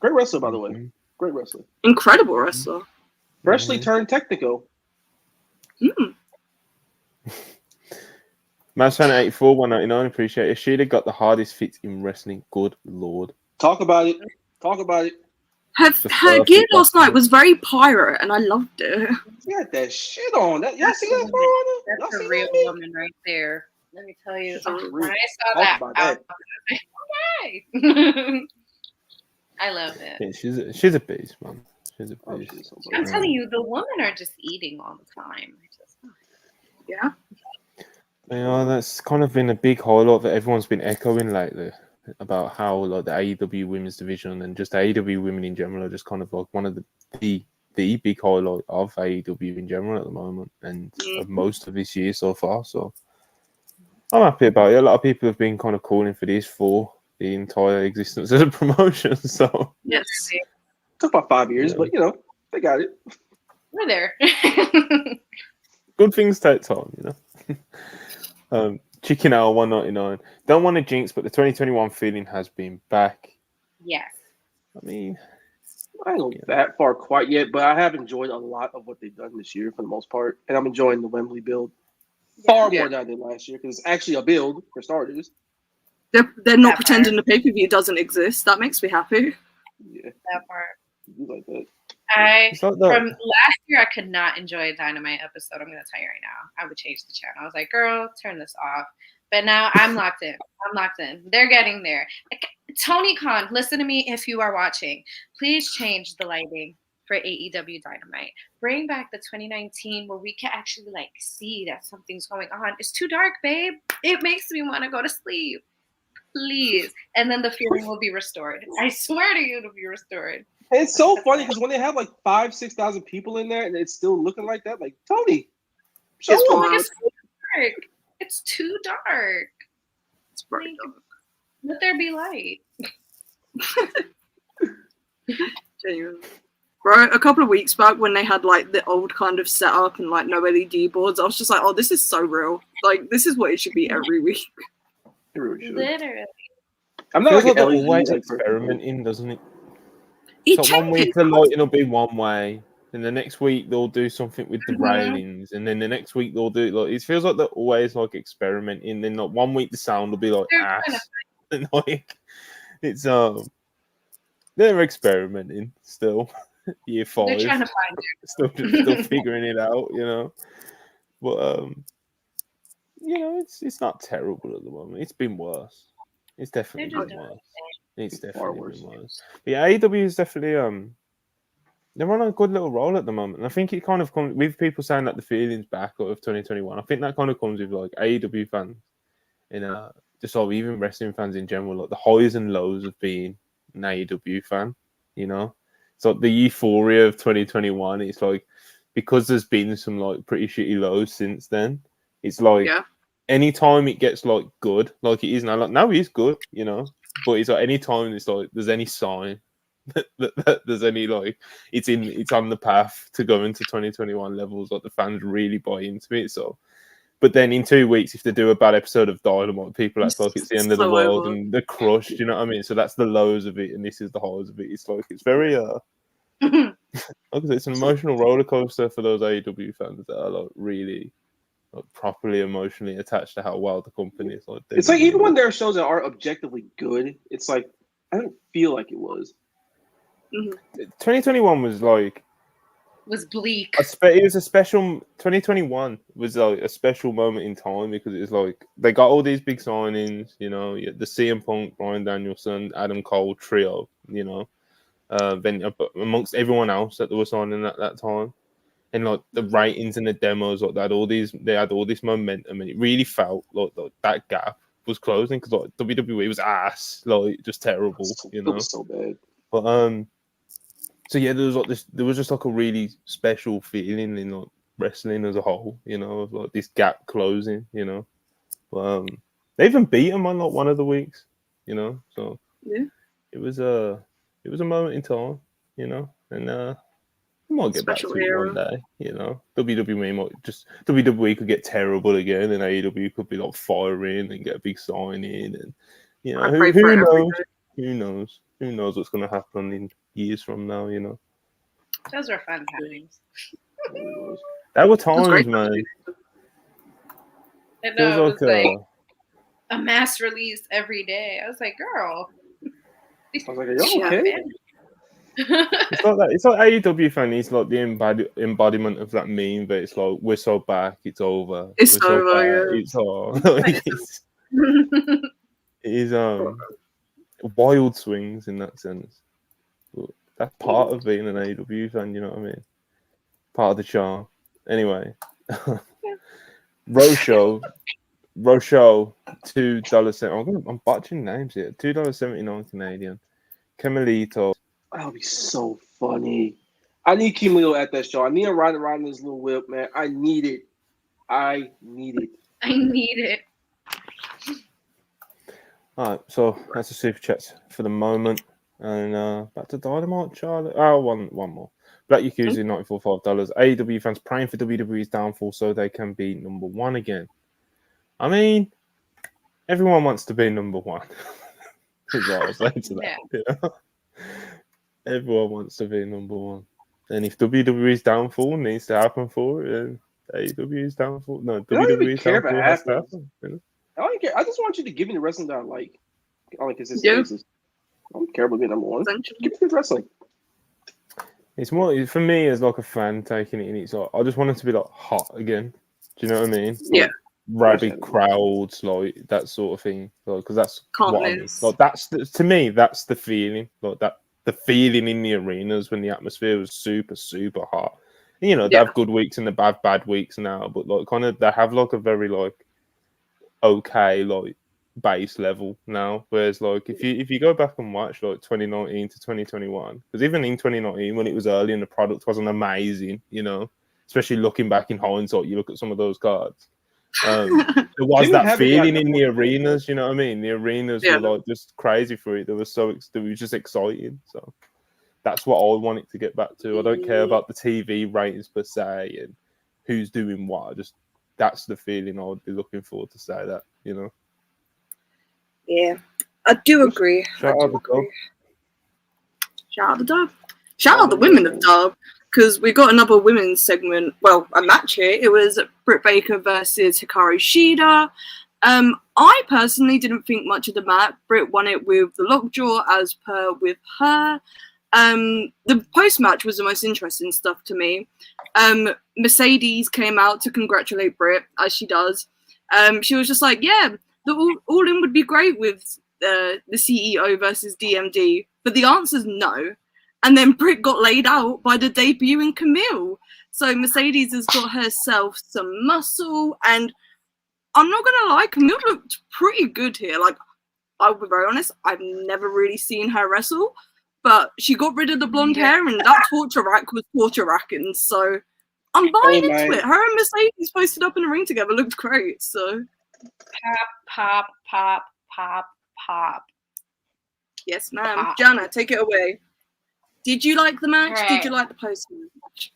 Great wrestler, by the way. Great wrestler. Incredible wrestler. Freshly turned technical. Matchfan 84 199. Appreciate it. Shida got the hardest fit in wrestling. Good lord. Talk about it. Talk about it. Her gear last night was very pirate, and I loved it. She had that shit on. Y'all see that bro on it? That's Y'all a see real that, woman right there. Let me tell you. That's When real. I saw Talk that, about I that. was like, okay. I love it. Yeah, she's a beast, man. She's a Oh, beast. she's so I'm good. telling you, the women are just eating all the time. Yeah. You know, that's kind of been a big highlight that everyone's been echoing lately about how like the AEW women's division and just AEW women in general are just kind of like one of the big highlight of AEW in general at the moment and of most of this year so far. So I'm happy about it. A lot of people have been kind of calling for this for the entire existence of the promotion. So Yes. Took about 5 years, Yeah. but you know, they got it. We're there. good things take time, you know. Chicken Hour 199. Don't want to jinx, but the 2021 feeling has been back. Yes. I mean, I ain't go that far quite yet, but I have enjoyed a lot of what they've done this year for the most part, and I'm enjoying the Wembley build far more than I did last year because it's actually a build for starters. They're not That pretending the pay-per-view doesn't exist. That makes me happy. Yeah, That part. you like that. it's like that. From last year, I could not enjoy a Dynamite episode. I'm going to tell you right now. I would change the channel. I was like, girl, turn this off. But now I'm locked in. They're getting there. Tony Khan, listen to me if you are watching. Please change the lighting for AEW Dynamite. Bring back the 2019 where we can actually like see that something's going on. It's too dark, babe. It makes me want to go to sleep. Please. And then the feeling will be restored. I swear to you, it'll be restored. And it's so funny because when they have like 5,000-6,000 people in there and it's still looking like that, like Tony, show It's them. wild. It's too dark. It's too dark. It's very Like, let there be light. genuine. Bro, a couple of weeks back when they had like the old kind of setup and like no LED boards, I was just like, oh, this is so real. Like, this is what it should be every week. It really should. Literally. I'm not Feels like like an they're LED always like person. experimenting, doesn't it? It So 1 changes. week the lighting will be one way, then the next week they'll do something with the Mhm. railings, and then the next week they'll do like it feels like they're always like experimenting. Then like 1 week the sound will be like They're ass, and like it's they're experimenting still. Year 5, They're trying to find still figuring it out, you know. But you know, it's not terrible at the moment. It's been worse. It's definitely They're been just worse. It's Far definitely worse. been worse. But yeah, AEW is definitely they're on a good little roll at the moment. And I think it kind of comes with people saying that the feeling's back out of 2021. I think that kind of comes with like AEW fans and just like even wrestling fans in general, like the highs and lows of being an AEW fan, you know? It's like the euphoria of 2021. It's like, because there's been some like pretty shitty lows since then, it's like anytime it gets like good, like it is now, like now it is good, you know? But it's like anytime it's like there's any sign that there's any like it's on the path to go into 2021 levels, like the fans really buy into it. So, but then in 2 weeks, if they do a bad episode of Dynamite, people act like it's the end of the world and they're crushed. You know what I mean? So that's the lows of it, and this is the highs of it. It's like it's very like it's an emotional roller coaster for those AEW fans that are like really like properly emotionally attached to how well the company is. Like, it's like even when there are shows that are objectively good, it's like I don't feel like it was. 2021 was like bleak. It was a special. 2021 was like a special moment in time because it was like they got all these big signings. You know, the CM Punk, Bryan Danielson, Adam Cole trio. You know, then amongst everyone else that they were signing at that time, and like the ratings and the demos, like they had all this momentum, and it really felt like that gap was closing because like WWE was ass, like just terrible. You know, it was so bad. But so yeah, there was just like a really special feeling in like wrestling as a whole, you know, of like this gap closing, you know. But they even beat them on like one of the weeks, you know. So it was a moment in time, you know, and we might get back to it one day, you know. WWE could get terrible again, and AEW could be like firing and get a big signing, and you know, who knows what's going to happen in years from now, you know. Those were fun times. That were times, man. I know, it was like a mass release every day. I was like, girl. I was like, are you okay? It's like that. It's like AEW fan. It's like the embodiment of that meme, but it's like we're so back, it's over. It's over. Yeah. It's all. It is wild swings in that sense. But that's part of being an AEW fan. You know what I mean? Part of the charm. Anyway, Rochelle, $2.70. I'm botching names here. $2.79 Canadian. Camelito. That'll be so funny. I need Kimito at that show. I need him riding around this little whip, man. I need it. I need it. All right, so that's the super chats for the moment. And back to Dynamite, Charlotte. Oh, one more. Black Yakuza, $94 for $5. AEW fans praying for WWE's downfall so they can be number one again. I mean, everyone wants to be number one. Is what I was saying to that. You know? Everyone wants to be number one. And if WWE's downfall needs to happen for it, then AEW's downfall. No, WWE's downfall has to happen. You know? I don't care. I just want you to give me the wrestling that I like. On a consistent basis. I don't care about being number one. Give me good wrestling. It's more for me as like a fan taking it in. It's like I just want it to be like hot again. Do you know what I mean? Yeah. Rabid crowds, like that sort of thing. Because that's what I mean. Like that's to me, that's the feeling. Like that, the feeling in the arenas when the atmosphere was super, super hot. And, you know, they have good weeks and they have bad weeks now, but like kind of they have like a very like okay like base level now. Whereas like if you go back and watch like 2019 to 2021, because even in 2019 when it was early and the product wasn't amazing, you know, especially looking back in hindsight, you look at some of those cards. There was that feeling in the arenas, you know what I mean? The arenas were like just crazy for it. They were just exciting. So that's what I want it to get back to. I don't care about the TV ratings per se and who's doing what. That's the feeling I would be looking for to say that, you know. Yeah, I do agree. Shout out the dub. Shout out the dub. Shout out the women of dub. Because we got another women's segment, well, a match here. It was Britt Baker versus Hikaru Shida. I personally didn't think much of the match. Britt won it with the lockjaw as per with her. The post-match was the most interesting stuff to me. Mercedes came out to congratulate Britt, as she does. She was just like, yeah, the All-In would be great with the CEO versus DMD. But the answer's no. And then Britt got laid out by the debuting Camille. So Mercedes has got herself some muscle. And I'm not going to lie, Camille looked pretty good here. Like, I'll be very honest, I've never really seen her wrestle, but she got rid of the blonde hair, and that torture rack was torture racking. So I'm buying into it. Her and Mercedes posted up in the ring together looked great. So pop, pop, pop, pop, pop. Yes, ma'am. Jana, take it away. Did you like the match? Right. Did you like the post-match?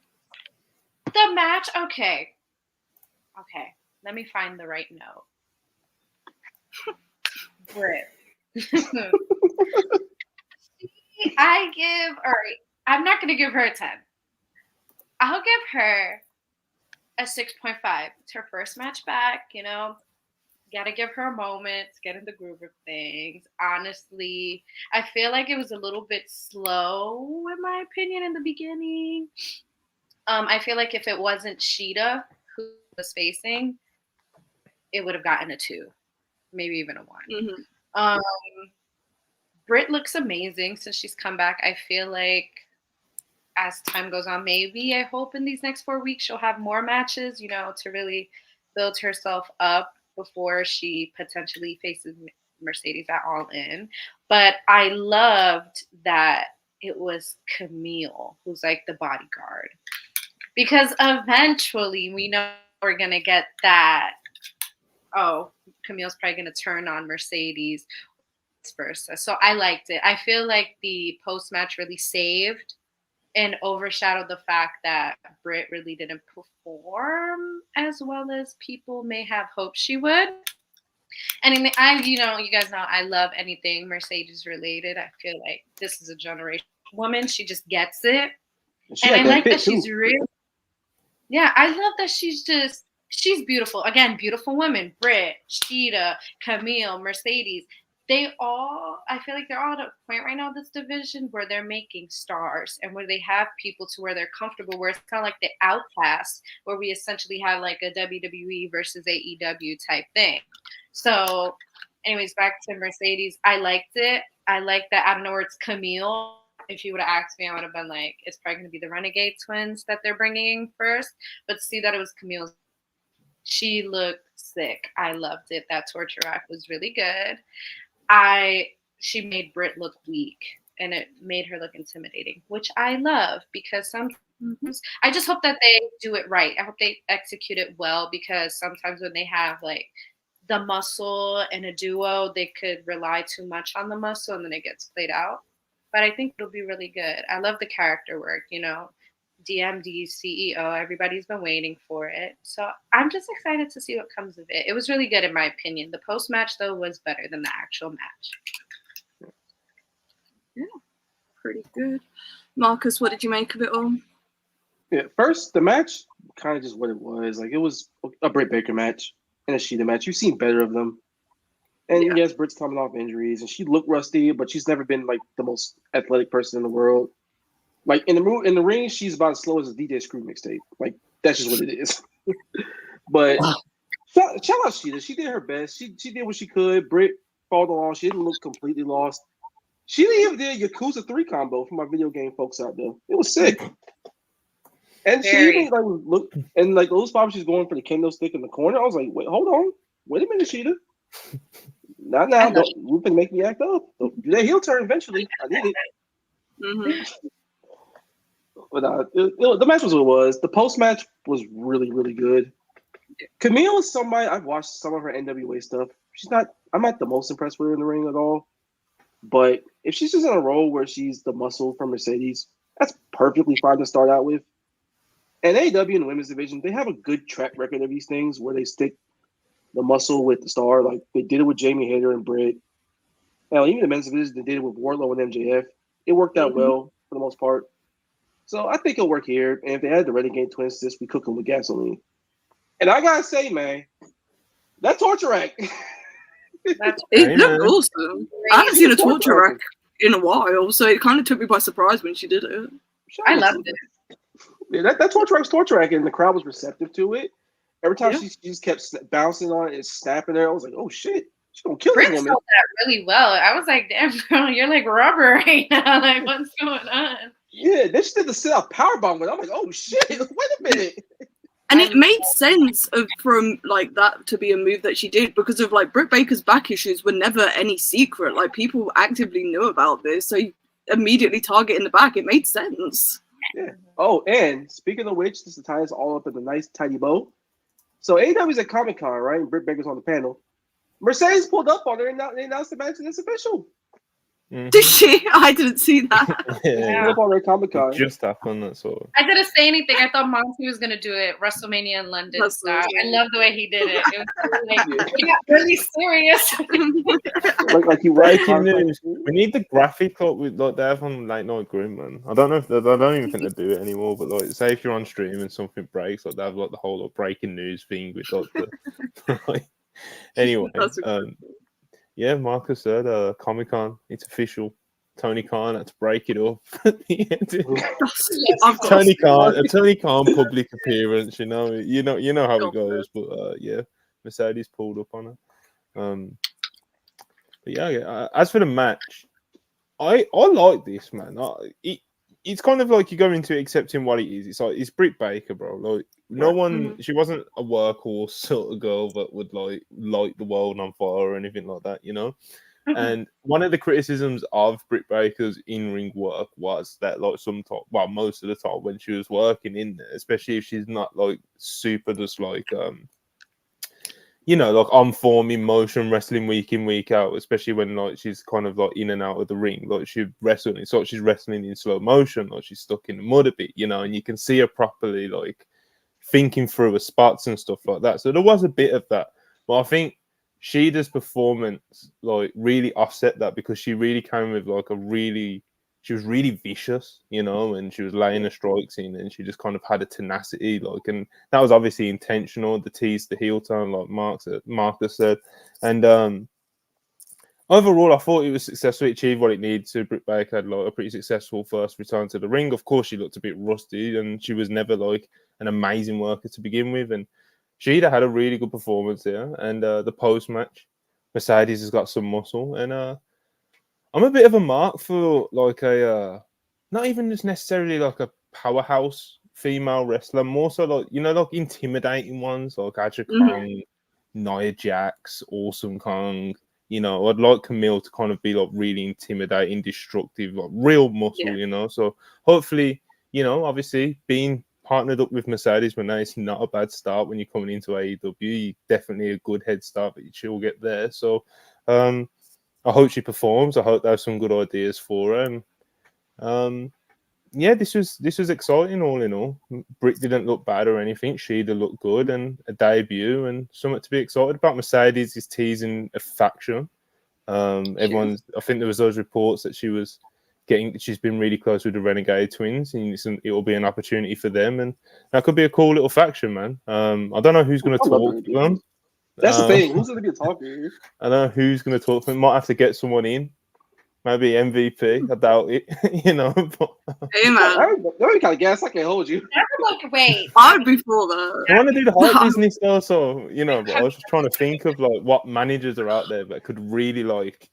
The match? Okay. Let me find the right note. Britt. I'm not going to give her a 10. I'll give her a 6.5. It's her first match back, you know. Got to give her a moment to get in the groove of things. Honestly, I feel like it was a little bit slow, in my opinion, in the beginning. I feel like if it wasn't Shida who was facing, it would have gotten a 2, maybe even a 1. Mm-hmm. Britt looks amazing since she's come back. I feel like as time goes on, I hope in these next 4 weeks she'll have more matches, you know, to really build herself up before she potentially faces Mercedes at All In. But I loved that it was Camille who's like the bodyguard. Because eventually we know we're going to get that, Camille's probably going to turn on Mercedes, vice versa. So I liked it. I feel like the post-match really saved and overshadowed the fact that Britt really didn't perform as well as people may have hoped she would. And you guys know I love anything Mercedes related. I feel like this is a generation woman. She just gets it. And I like that she's really, I love that she's beautiful. Again, beautiful women. Britt, Shida, Camille, Mercedes. I feel like they're all at a point right now, this division, where they're making stars and where they have people to where they're comfortable, where it's kind of like the Outcast, where we essentially have like a WWE versus AEW type thing. So anyways, back to Mercedes. I liked it. I like that out of nowhere it's Camille. If you would have asked me, I would have been like, it's probably going to be the Renegade Twins that they're bringing first. But to see that it was Camille, she looked sick. I loved it. That torture rack was really good. She made Britt look weak, and it made her look intimidating, which I love because sometimes I just hope that they do it right. I hope they execute it well, because sometimes when they have like the muscle in a duo, they could rely too much on the muscle and then it gets played out. But I think it'll be really good. I love the character work, you know, DMD, CEO, everybody's been waiting for it. So I'm just excited to see what comes of it. It was really good in my opinion. The post-match, though, was better than the actual match. Yeah, pretty good. Marcus, what did you make of it all? Yeah, first, the match, kind of just what it was. Like, it was a Britt Baker match and a Shida match. You've seen better of them. And yes, Britt's coming off injuries, and she looked rusty, but she's never been, like, the most athletic person in the world. Like, in the ring, she's about as slow as a DJ Screw mixtape. Like, that's just what it is. But shout out Shida. She did her best. She did what she could. Britt followed along. She didn't look completely lost. She even did a Yakuza 3 combo for my video game folks out there. It was sick. And she even like looked, and like those spots she's going for the kendo stick in the corner. I was like, wait, hold on. Wait a minute, Shida. Not now. You can make me act up. Do that heel turn eventually. I need it. Mm-hmm. But the match was what it was. The post match was really, really good. Camille is somebody I've watched some of her NWA stuff. I'm not the most impressed with her in the ring at all. But if she's just in a role where she's the muscle from Mercedes, that's perfectly fine to start out with. And AEW in the women's division, they have a good track record of these things where they stick the muscle with the star. Like they did it with Jamie Hayter and Britt. Now, even the men's division, they did it with Wardlow and MJF. It worked out well for the most part. So I think it'll work here. And if they had the Renegade Twins, we cook them with gasoline. And I gotta say, man, that torture rack. It looked awesome. I haven't seen a torture rack in a while, so it kind of took me by surprise when she did it. I loved it. Yeah, that torture rack's torture rack, and the crowd was receptive to it. Every time she just kept bouncing on it and snapping there, I was like, oh shit, she's gonna kill this woman. Sold that really well. I was like, damn, bro, you're like rubber right now. Like, what's going on? Yeah, they just did the sit-out powerbomb with it. I'm like, oh shit, wait a minute. And it made sense from like that to be a move that she did because of like Britt Baker's back issues were never any secret. Like people actively knew about this, so immediately target in the back. It made sense. Yeah. Oh, and speaking of which, this is tie us all up in a nice tidy bow. So AEW's at Comic-Con, right? And Britt Baker's on the panel. Mercedes pulled up on her and they announced the match and it's official. Mm-hmm. Did she? I didn't see that. Yeah. Up on her Comic-Con. Just happened, that's all. I didn't say anything. I thought Monty was gonna do it WrestleMania in London style. I love the way he did it. It was he got really serious. like you breaking news. We need the graphic up with like they have on Late Night Grim, man. I don't even think they do it anymore. But like, say if you're on stream and something breaks, like they have like the whole like, breaking news thing with like the. Like, anyway, yeah, Marcus said Comic-Con, it's official. Tony Khan had to break it up at the end. Tony Khan public appearance, you know how it goes. But yeah, Mercedes pulled up on it. But yeah, as for the match, I like this, man. It's kind of like you go into it accepting what it is. It's like it's Britt Baker, bro. Like no one, she wasn't a workhorse sort of girl that would like light the world on fire or anything like that, you know. And one of the criticisms of Britt Baker's in-ring work was that, like, most of the time when she was working in there, especially if she's not like super just like like on form in motion wrestling week in week out, especially when like she's kind of like in and out of the ring, like she's she's wrestling in slow motion, like she's stuck in the mud a bit, and you can see her properly like thinking through her spots and stuff like that. So there was a bit of that, but I think Shida's performance like really offset that because she really came with like she was really vicious, and she was laying the strikes in, and she just kind of had a tenacity, like, and that was obviously intentional. The tease, the heel turn, like Marcus said, and overall, I thought it was successful. It achieved what it needed to. Britt Baker had like a pretty successful first return to the ring. Of course, she looked a bit rusty, and she was never like an amazing worker to begin with. And Shida had a really good performance there. And the post match, Mercedes has got some muscle, and I'm a bit of a mark for like a not even just necessarily like a powerhouse female wrestler, more so like like intimidating ones like Aja Kong, Nia Jax, Awesome Kong. I'd like Camille to kind of be like really intimidating, destructive, like real muscle. So hopefully, obviously being partnered up with Mercedes when it's not a bad start when you're coming into AEW, definitely a good head start that she'll get there. So I hope she performs. I hope they have some good ideas for her. And yeah, this was exciting all in all. Britt didn't look bad or anything. Shida looked good and a debut and something to be excited about. Mercedes is teasing a faction. I think there was those reports that she's been really close with the Renegade Twins, and it'll be an opportunity for them, and that could be a cool little faction, man. I don't know who's going to talk to them. That's the thing. Who's going to be talking? I don't know who's going to talk to them. Might have to get someone in. Maybe MVP. I doubt it. But... Hey, man. Nobody kind of guess. I can't hold you. Wait. I'd be for that. I want to do the whole business though, so but I was just trying to think of like what managers are out there that could really like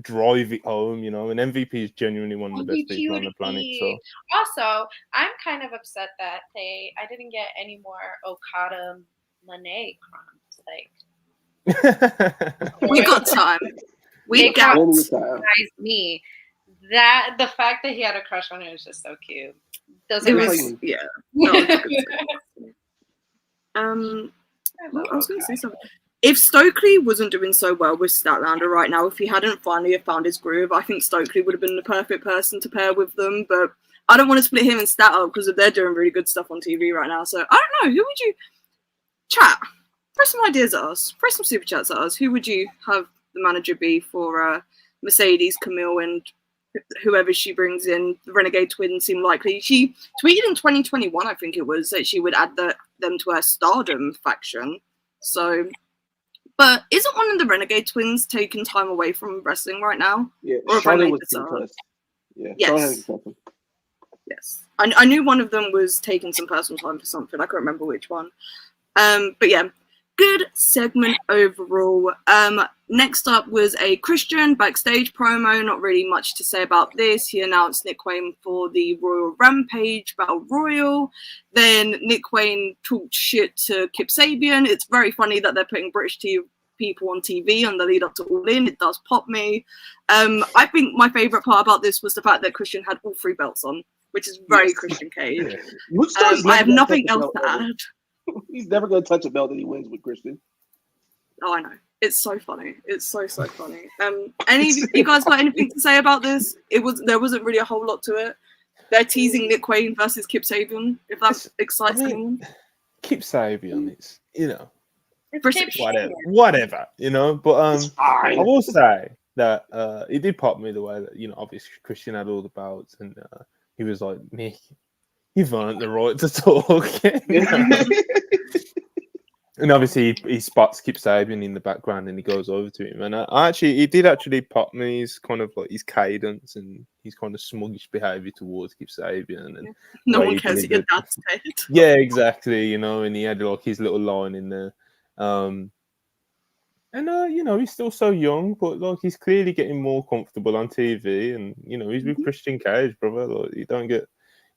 drive it home, and MVP is genuinely one of the best people on the planet. So also, I'm kind of upset that I didn't get any more Okada Monet crumbs. Like we got time. We got me. That the fact that he had a crush on her is just so cute. I was going to say something. If Stokely wasn't doing so well with Statlander right now, if he hadn't finally found his groove, I think Stokely would have been the perfect person to pair with them. But I don't want to split him and Stat up because they're doing really good stuff on TV right now. So I don't know. Who would you chat? Throw some ideas at us. Throw some super chats at us. Who would you have the manager be for Mercedes, Camille, and whoever she brings in? The Renegade Twins seem likely. She tweeted in 2021, I think it was, that she would add them to her Stardom faction. So, but isn't one of the Renegade Twins taking time away from wrestling right now? Yeah, Charlotte was yeah, yes. Yes. I knew one of them was taking some personal time for something. I can't remember which one. But yeah, good segment overall. Next up was a Christian backstage promo. Not really much to say about this. He announced Nick Wayne for the Royal Rampage Battle Royal. Then Nick Wayne talked shit to Kip Sabian. It's very funny that they're putting British people on TV on the lead up to All In. It does pop me. I think my favorite part about this was the fact that Christian had all 3 belts on, which is very Christian Cage. I have nothing else to add. He's never going to touch a belt that he wins with Christian. Oh, I know. It's so funny. It's so funny. You guys got anything to say about this? There wasn't really a whole lot to it. They're teasing Nick Wayne versus Kip Sabian. If that excites anyone. Kip Sabian, it's whatever. But I will say that it did pop me the way that obviously Christian had all the belts, and he was like, Nick, you've earned the right to talk. And obviously he spots Kip Sabian in the background and he goes over to him. And it did actually pop me his kind of like his cadence and his kind of smuggish behaviour towards Kip Sabian. And no one cares that your dad's dead. Yeah, exactly. And he had like his little line in there. He's still so young, but like he's clearly getting more comfortable on TV. And he's with Christian Cage, brother. Like you don't get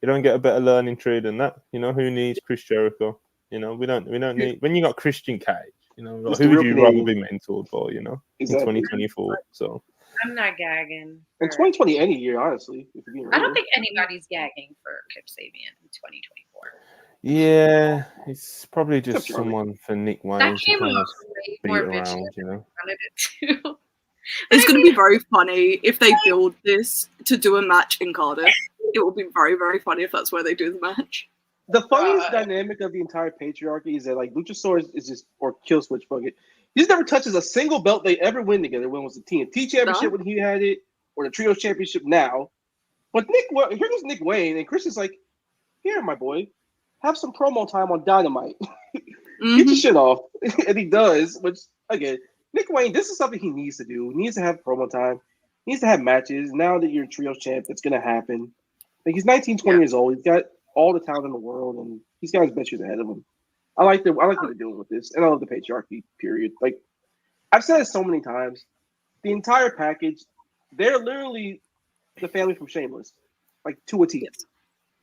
a better learning tree than that. Who needs Chris Jericho? We don't need when you got Christian Cage. Like, who would you rather be mentored by? In 2024. So I'm not gagging. In 2020, any year, honestly. I don't think anybody's gagging for Kip Sabian in 2024. Yeah, it's probably just someone for Nick Wayne. That came off way more bitchy than I wanted it to. It's going to be very funny if they build this to do a match in Cardiff. It will be very, very funny if that's where they do the match. The funniest dynamic of the entire patriarchy is that like Luchasaurus is just or Killswitch, fuck it. He just never touches a single belt they ever win together. When it was the TNT championship when he had it, or the Trios championship now. But here goes Nick Wayne, and Chris is like, "Here, my boy, have some promo time on Dynamite. Get your shit off," and he does. Which again, Nick Wayne, this is something he needs to do. He needs to have promo time. He needs to have matches. Now that you're a Trios champ, it's gonna happen. Like he's 19, 20 years old. He's got all the talent in the world, and he's got his best years ahead of him. I like what they're doing with this, and I love the patriarchy. Period. Like I've said it so many times, the entire package, they're literally the family from Shameless, like to a T.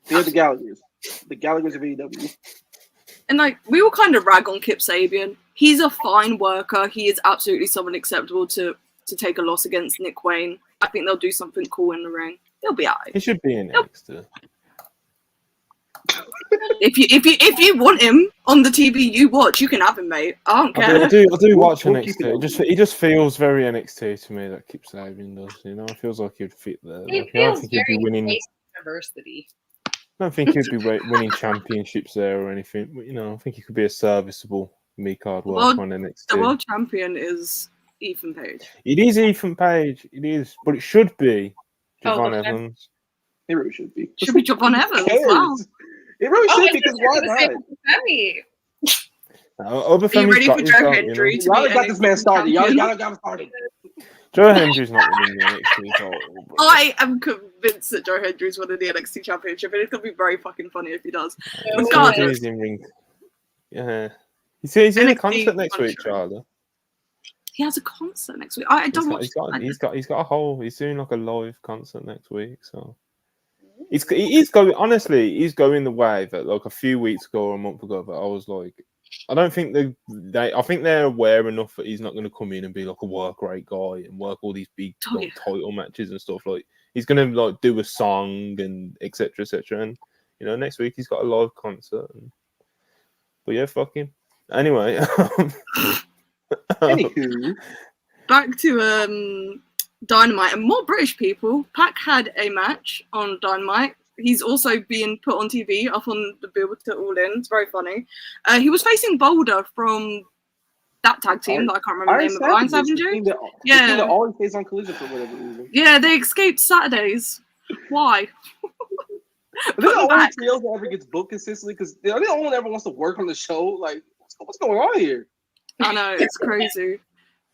They're the Gallaghers of AEW. And like we all kind of rag on Kip Sabian. He's a fine worker. He is absolutely someone acceptable to take a loss against Nick Wayne. I think they'll do something cool in the ring. He'll be alright. He should be in next. If you want him on the TV you watch, you can have him, mate. I don't care. I do watch NXT. He just feels very NXT to me, that Kip Sabian does. It feels like he'd fit there. He feels very winning university. I don't think he'd be winning championships there or anything. But, I think he could be a serviceable mid-card worker on NXT. The world champion is Ethan Page. It is Ethan Page. It is, but it should be Javon Evans. It really should be. Should be Javon Evans. Wow. It really should be because why not? Are you ready for Joe Hendry? Y'all got this man started. Y'all got him started. Joe Hendry's not winning the NXT title. I am convinced that Joe Hendry's winning the NXT championship, and it's gonna be very fucking funny if he does. Regardless. Yeah. He's in a concert next week, Charlie. He has a concert next week. I don't watch. He's got a whole. He's doing like a live concert next week, so. He's going. Honestly, he's going the way that like a few weeks ago or a month ago that I was like, I don't think I think they're aware enough that he's not going to come in and be like a work rate guy and work all these big title matches and stuff. Like he's going to like do a song and etc. And next week he's got a live concert. But yeah, fuck him. Anyway, anywho, back to Dynamite and more British people. Pac had a match on Dynamite. He's also being put on TV up on the build to All In. It's very funny. He was facing Boulder from that tag team that I can't remember the name of. Iron Savagery? Yeah. They always face on Collision for whatever reason. Yeah, they escaped Saturdays. Why? They're the only trios that ever gets booked consistently because they're the only one that ever wants to work on the show. Like, what's going on here? I know, it's crazy.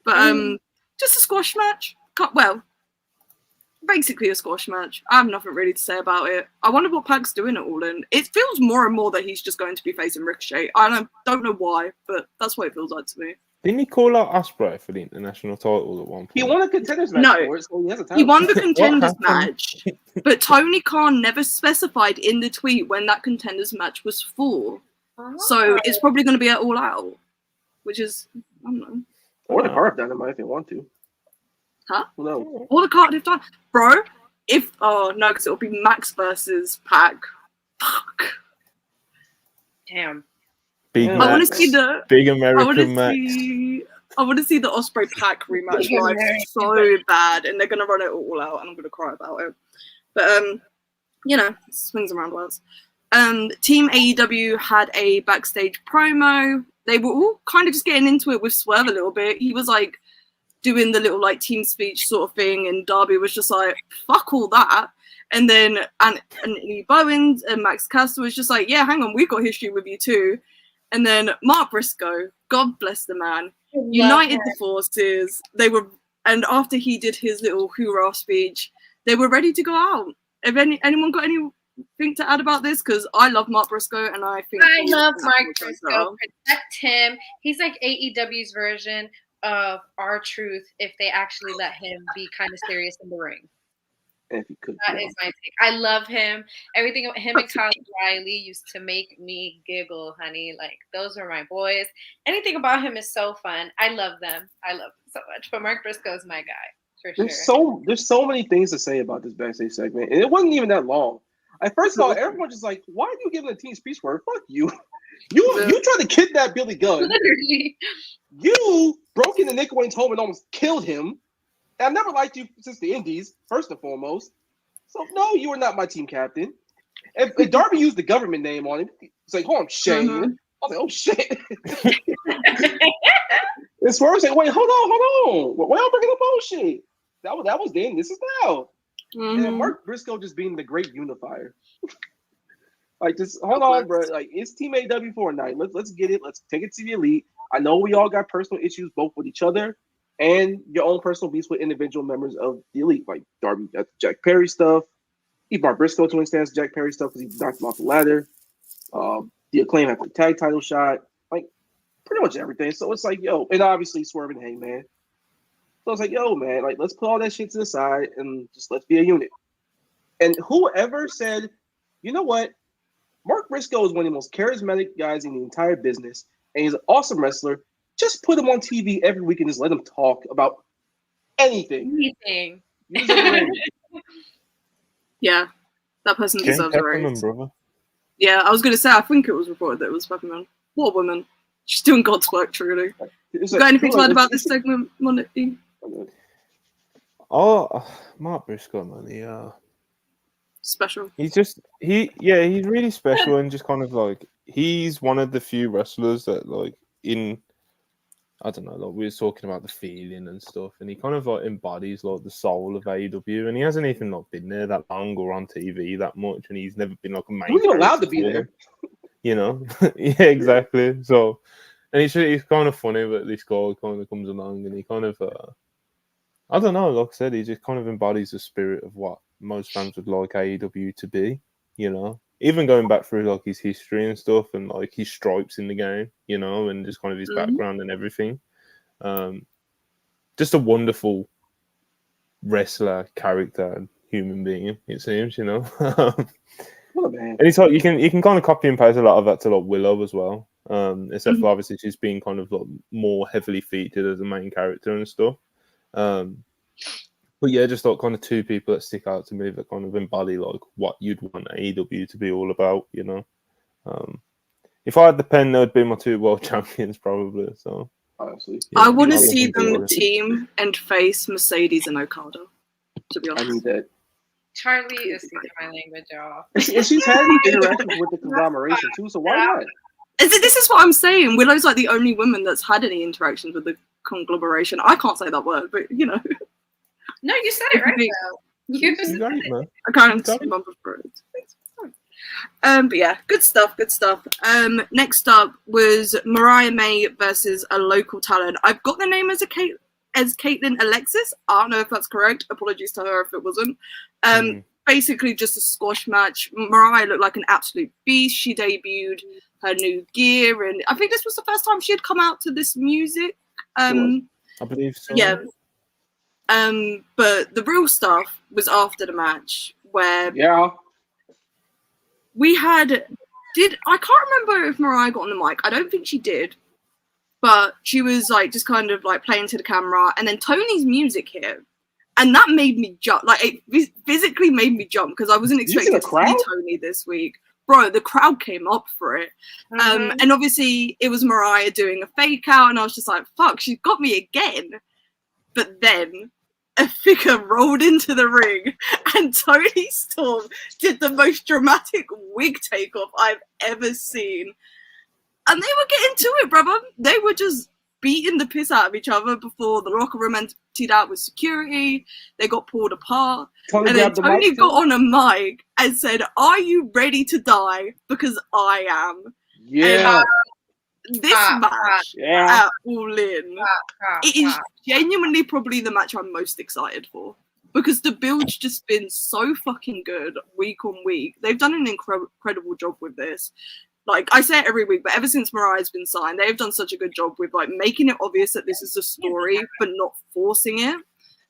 But just a squash match. Well, basically a squash match. I have nothing really to say about it. I wonder what Pac's doing at All In. It feels more and more that he's just going to be facing Ricochet. I don't know why, but that's what it feels like to me. Didn't he call out Ospreay for the international title at one point? He won a contenders match for it, so he has a title. He won the contenders match, but Tony Khan never specified in the tweet when that contenders match was for. So it's probably going to be at All Out, which is, I don't know. Or the Cardiff Dynamite if they want to. Huh? No. Or the Cardiff Dynamite. Bro, because it'll be Max versus Pac. Fuck. Damn. Big I want to see the big American Max. I want to see the Ospreay Pac rematch live so bad, and they're gonna run it all out, and I'm gonna cry about it. But swings and roundabouts. Team AEW had a backstage promo. They were all kind of just getting into it with Swerve a little bit. He was like doing the little like team speech sort of thing, and Darby was just like, "Fuck all that." And then Anthony Bowens and Max Caster was just like, "Yeah, hang on, we've got history with you too." And then Mark Briscoe, God bless the man, united the forces. And after he did his little hoorah speech, they were ready to go out. Have anyone got anything to add about this? Because I love Mark Briscoe, and I love Mark Briscoe. Protect him. He's like AEW's version of R-Truth if they actually let him be kind of serious in the ring. If he could, that is my take. I love him. Everything about him and Kyle Riley used to make me giggle, honey. Like, those are my boys. Anything about him is so fun. I love them. I love them so much. But Mark Briscoe is my guy, for sure. There's so many things to say about this backstage segment, and it wasn't even that long. First of all, everyone just like, why are you giving a team speech word? Fuck you. You tried to kidnap Billy Gunn. Literally. You broke into Nick Wayne's home and almost killed him. I've never liked you since the Indies, first and foremost. So, no, you are not my team captain. If Darby used the government name on him, it's like, hold on, Shane. I was like, oh, shit. And Swerve said, wait, hold on. Why y'all bringing up bullshit? That was then. This is now. And Mark Briscoe just being the great unifier. Like, just hold on, bro. Like, it's Team AEW for a night. Let's get it. Let's take it to the elite. I know we all got personal issues, both with each other and your own personal beefs with individual members of the elite, like Darby, that's Jack Perry stuff. He brought Briscoe to instance Jack Perry stuff because he knocked him off the ladder. The Acclaim had the tag title shot, like pretty much everything. So it's like, yo, and obviously Swerve and Hangman. So it's like, yo, man, like let's put all that shit to the side and just let's be a unit. And whoever said, you know what, Mark Briscoe is one of the most charismatic guys in the entire business, and he's an awesome wrestler. Just put him on TV every week and just let him talk about anything. Yeah, that person deserves a raise. Brother. Yeah, I was going to say, I think it was reported that it was Peppermint. What a woman. She's doing God's work, truly. Got anything to add about this segment, Monty? Oh, Mark Briscoe, man. Special. He's really special and just kind of like, he's one of the few wrestlers that like I don't know, like we were talking about the feeling and stuff, and he kind of like embodies like the soul of AEW, and he hasn't even like been there that long or on TV that much, and he's never been like a main. He wasn't allowed to be there, you know. Yeah, exactly. So, and he's kind of funny, but this guy kind of comes along and he kind of, I don't know, like I said, he just kind of embodies the spirit of what most fans would like AEW to be, you know. Even going back through like his history and stuff and like his stripes in the game, you know, and just kind of his background and everything. Just a wonderful wrestler, character, and human being, it seems, you know. And it's like you can kind of copy and paste a lot of that to like Willow as well. Except for obviously she's being kind of like more heavily featured as a main character and stuff. But yeah, just like kind of two people that stick out to me that kind of embody like what you'd want AEW to be all about, you know. If I had the pen, they would be my two world champions probably. So honestly, yeah, I want to see them team and face Mercedes and Okada. To be honest, I need that. Charlie is speaking my language, y'all. And she's had interactions with the conglomeration too, so why not? This is what I'm saying. Willow's like the only woman that's had any interactions with the conglomeration. I can't say that word, but you know. No, you said it right though. You got it, man. I can't remember for it. But yeah, good stuff. Next up was Mariah May versus a local talent. I've got the name as Caitlin Alexis. I don't know if that's correct. Apologies to her if it wasn't. Basically just a squash match. Mariah looked like an absolute beast. She debuted her new gear, and I think this was the first time she had come out to this music I believe so. Yeah. But the real stuff was after the match where we had. I can't remember if Mariah got on the mic. I don't think she did. But she was like just kind of like playing to the camera, and then Toni's music hit, and that made me jump. Like it physically made me jump because I wasn't expecting to see Toni this week. Bro, the crowd came up for it. And obviously it was Mariah doing a fake out, and I was just like, fuck, she's got me again. But then a figure rolled into the ring, and Toni Storm did the most dramatic wig takeoff I've ever seen. And they were getting to it, brother. They were just beating the piss out of each other before the locker room emptied out with security. They got pulled apart. And then Toni got on a mic and said, "Are you ready to die? Because I am." Yeah. And, this match at All In, it is genuinely probably the match I'm most excited for. Because the build's just been so fucking good week on week. They've done an incredible job with this. Like, I say it every week, but ever since Mariah's been signed, they've done such a good job with, like, making it obvious that this is a story, but not forcing it.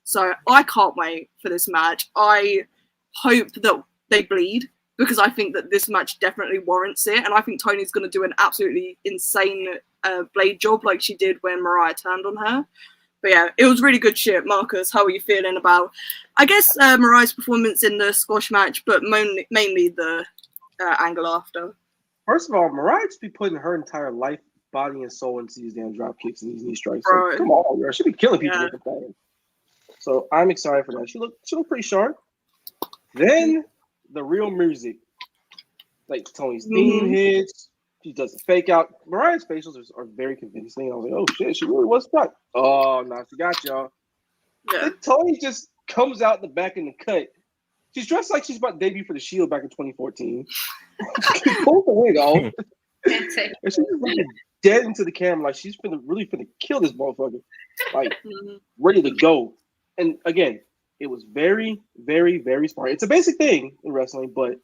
So I can't wait for this match. I hope that they bleed, because I think that this match definitely warrants it. And I think Toni's going to do an absolutely insane blade job like she did when Mariah turned on her. But yeah, it was really good shit. Marcus, how are you feeling about, I guess, Mariah's performance in the squash match, but mainly the angle after? First of all, Mariah just be putting her entire life, body, and soul into these damn drop kicks and these knee strikes. So, come on, girl. She be killing people with the thing. So I'm excited for that. She looked pretty sharp. Then the real music, like Toni's theme hits. She does the fake out. Mariah's facials are very convincing. I was like, oh shit, she really was stuck. Oh, now she got y'all. Yeah. Then Toni just comes out the back in the cut. She's dressed like she's about to debut for the Shield back in 2014. She pulled the wig off. And she's just looking dead into the camera like she's really finna kill this motherfucker. Like, ready to go. And again, it was very, very, very smart. It's a basic thing in wrestling, but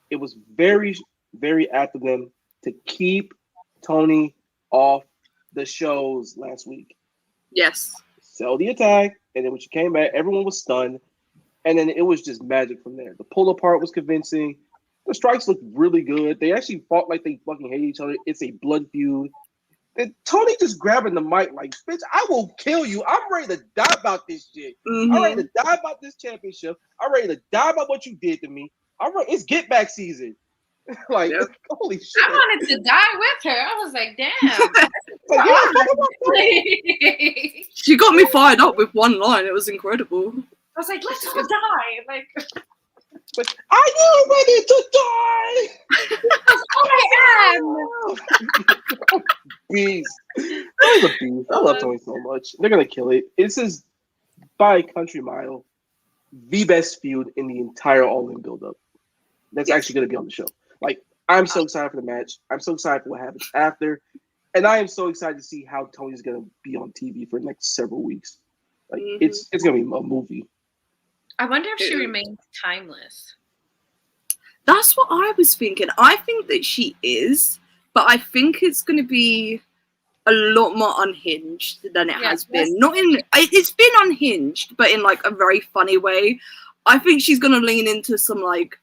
it was very, very apt of them to keep Toni off the shows last week. Yes. Sell the attack, and then when she came back, everyone was stunned. And then it was just magic from there. The pull apart was convincing. The strikes looked really good. They actually fought like they fucking hate each other. It's a blood feud. And Toni just grabbing the mic like, bitch, I will kill you. I'm ready to die about this shit. I'm ready to die about this championship. I'm ready to die about what you did to me. It's get back season. Like, holy shit. I wanted to die with her. I was like, damn. She got me fired up with one line. It was incredible. I was like, let's all die. Like, are you ready to die? I am. Beast. That was a beast. I love Toni so much. They're gonna kill it. This is by a country mile the best feud in the entire All-In build-up. That's actually gonna be on the show. Like, I'm so excited for the match. I'm so excited for what happens after, and I am so excited to see how Toni's gonna be on TV for the next several weeks. Like, it's gonna be a movie. I wonder if she remains timeless. That's what I was thinking. I think that she is, but I think it's going to be a lot more unhinged than it has been. It's been unhinged, but in like a very funny way. I think she's going to lean into some like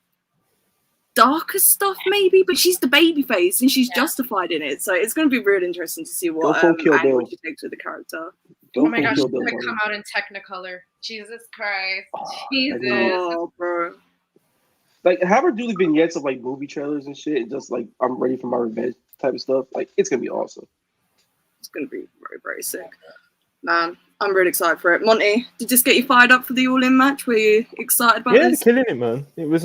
darker stuff maybe, but she's the baby face and she's justified in it. So it's going to be really interesting to see what angle she takes with the character. Oh my gosh, she's going to come out in Technicolor. Jesus Christ. Jesus. Oh, bro. Like, have her do the vignettes of, like, movie trailers and shit, and just, like, I'm ready for my revenge type of stuff. Like, it's going to be awesome. It's going to be very, very sick. Man, I'm really excited for it. Monty, did this get you fired up for the All-In match? Were you excited about this? Yeah, they're killing it, man. It was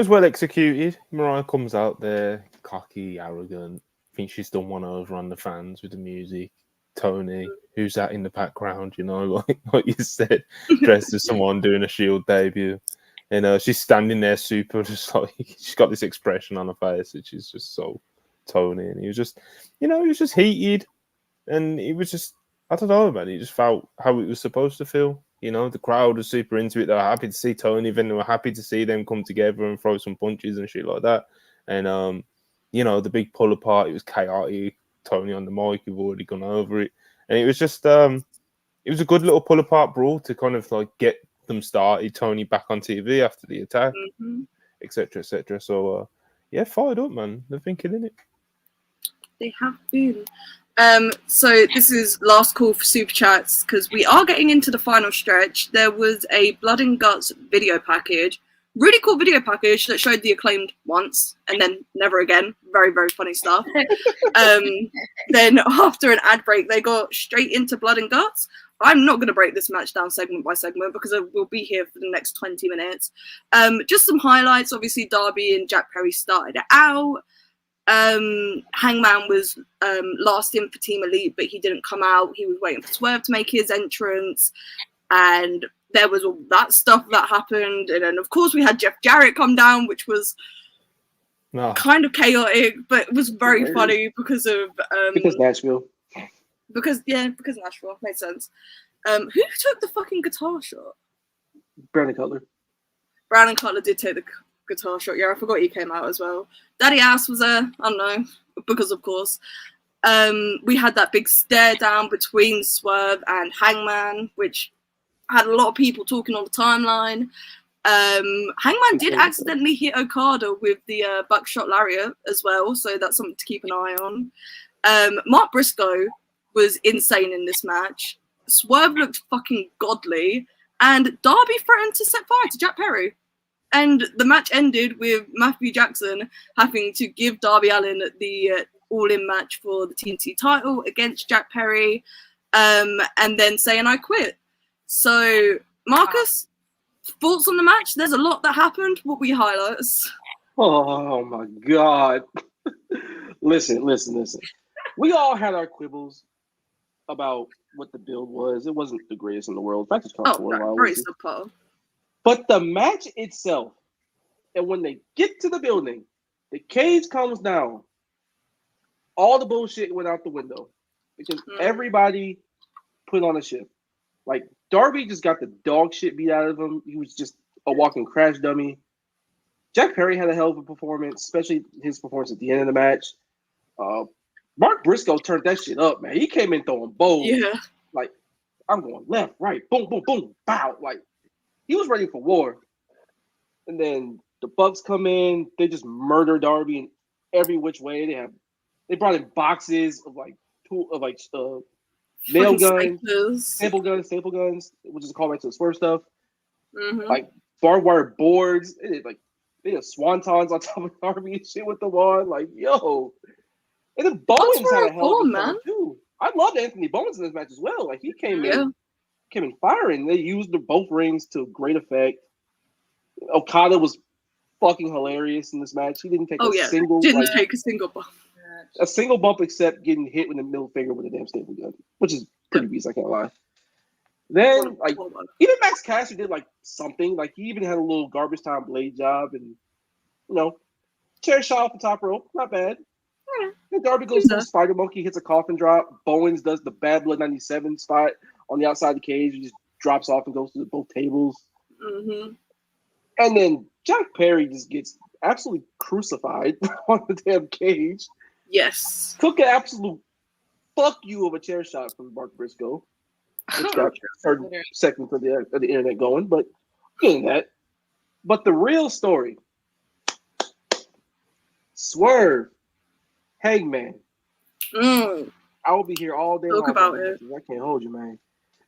well executed. Mariah comes out there, cocky, arrogant, thinks she's done one over on the fans with the music. Toni, who's that in the background, you know, like you said, dressed as someone doing a Shield debut. And she's standing there super, just like, she's got this expression on her face, which is just so Toni. And he was just, he was just heated. And it was just, I don't know, man, he just felt how it was supposed to feel. You know, the crowd was super into it. They were happy to see Toni, then they were happy to see them come together and throw some punches and shit like that. And, the big pull apart, it was chaotic. Toni on the mic, we've already gone over it. And it was just it was a good little pull apart brawl to kind of like get them started. Toni back on TV after the attack, etc., etc. So yeah, fired up, man. They've been killing it. They have been. So this is last call for super chats because we are getting into the final stretch. There was a Blood and Guts video package, really cool video package that showed the Acclaimed once and then never again. Very, very funny stuff. Then after an ad break, they got straight into Blood and Guts. I'm not going to break this match down segment by segment because we'll be here for the next 20 minutes. Just some highlights. Obviously, Darby and Jack Perry started it out. Hangman was last in for Team Elite, but he didn't come out. He was waiting for Swerve to make his entrance, and there was all that stuff that happened. And then, of course, we had Jeff Jarrett come down, which was kind of chaotic, but it was very funny because Nashville. Because Nashville made sense. Who took the fucking guitar shot? Brandon Cutler. Brandon Cutler did take the guitar shot. Yeah, I forgot he came out as well. Daddy Ass was there. I don't know, because of course. We had that big stare down between Swerve and Hangman, which had a lot of people talking on the timeline. Hangman did accidentally hit Okada with the buckshot lariat as well, so that's something to keep an eye on. Mark Briscoe was insane in this match. Swerve looked fucking godly, and Darby threatened to set fire to Jack Perry. And the match ended with Matthew Jackson having to give Darby Allin the all-in match for the TNT title against Jack Perry, and then saying, "I quit." So, Marcus, thoughts on the match? There's a lot that happened. What were your highlights? Oh my God. Listen. We all had our quibbles about what the build was. It wasn't the greatest in the world. In fact, it's very subpar. But the match itself, and when they get to the building, the cage comes down, all the bullshit went out the window because everybody put on a shift. Like, Darby just got the dog shit beat out of him. He was just a walking crash dummy. Jack Perry had a hell of a performance, especially his performance at the end of the match. Mark Briscoe turned that shit up, man. He came in throwing bows. Yeah. Like, I'm going left, right, boom, boom, boom, bow. Like, he was ready for war. And then the Bucks come in. They just murder Darby in every which way. They brought in boxes of nail guns, staple guns, which is a callback to the Swerve stuff. Like barbed wire boards. They had swantons on top of Darby and shit with them on. Like, yo. And then Bowens had a hell of a time too. I loved Anthony Bowens in this match as well. Like, he came in firing. They used both rings to great effect. Okada was fucking hilarious in this match. He didn't take take a single bump. A single bump except getting hit with the middle finger with a damn staple gun, which is pretty beast, I can't lie. Then, even Max Caster did, something. Like, he even had a little garbage time blade job and, chair shot off the top rope. Not bad. And Darby goes to the Spider Monkey, hits a coffin drop. Bowens does the Bad Blood 97 spot on the outside of the cage. He just drops off and goes to both tables. And then Jack Perry just gets absolutely crucified on the damn cage. Yes. Took an absolute fuck you of a chair shot from Mark Briscoe. Which got certain segments of the internet going, but getting that. But the real story, Swerve, Hangman. I will be here all day. Talk about it. I can't hold you, man.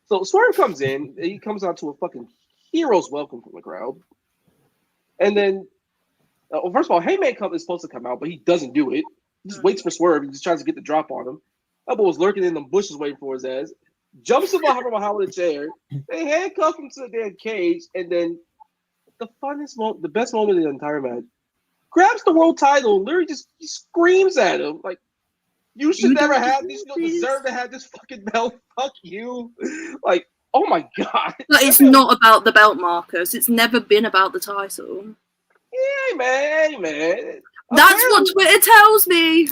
So Swerve comes in. He comes out to a fucking hero's welcome from the crowd. And then, first of all, Hangman is supposed to come out, but he doesn't do it. He just waits for Swerve. He just tries to get the drop on him. That boy was lurking in the bushes waiting for his ass. Jumps him from behind with a chair. They handcuff him to the damn cage. And then the best moment of the entire match, grabs the world title, literally just screams at him. Like, you should never have this. You don't deserve to have this fucking belt. Fuck you. Like, oh my God. But it's not about the belt, Marcus. It's never been about the title. Yeah, man. That's what Twitter tells me.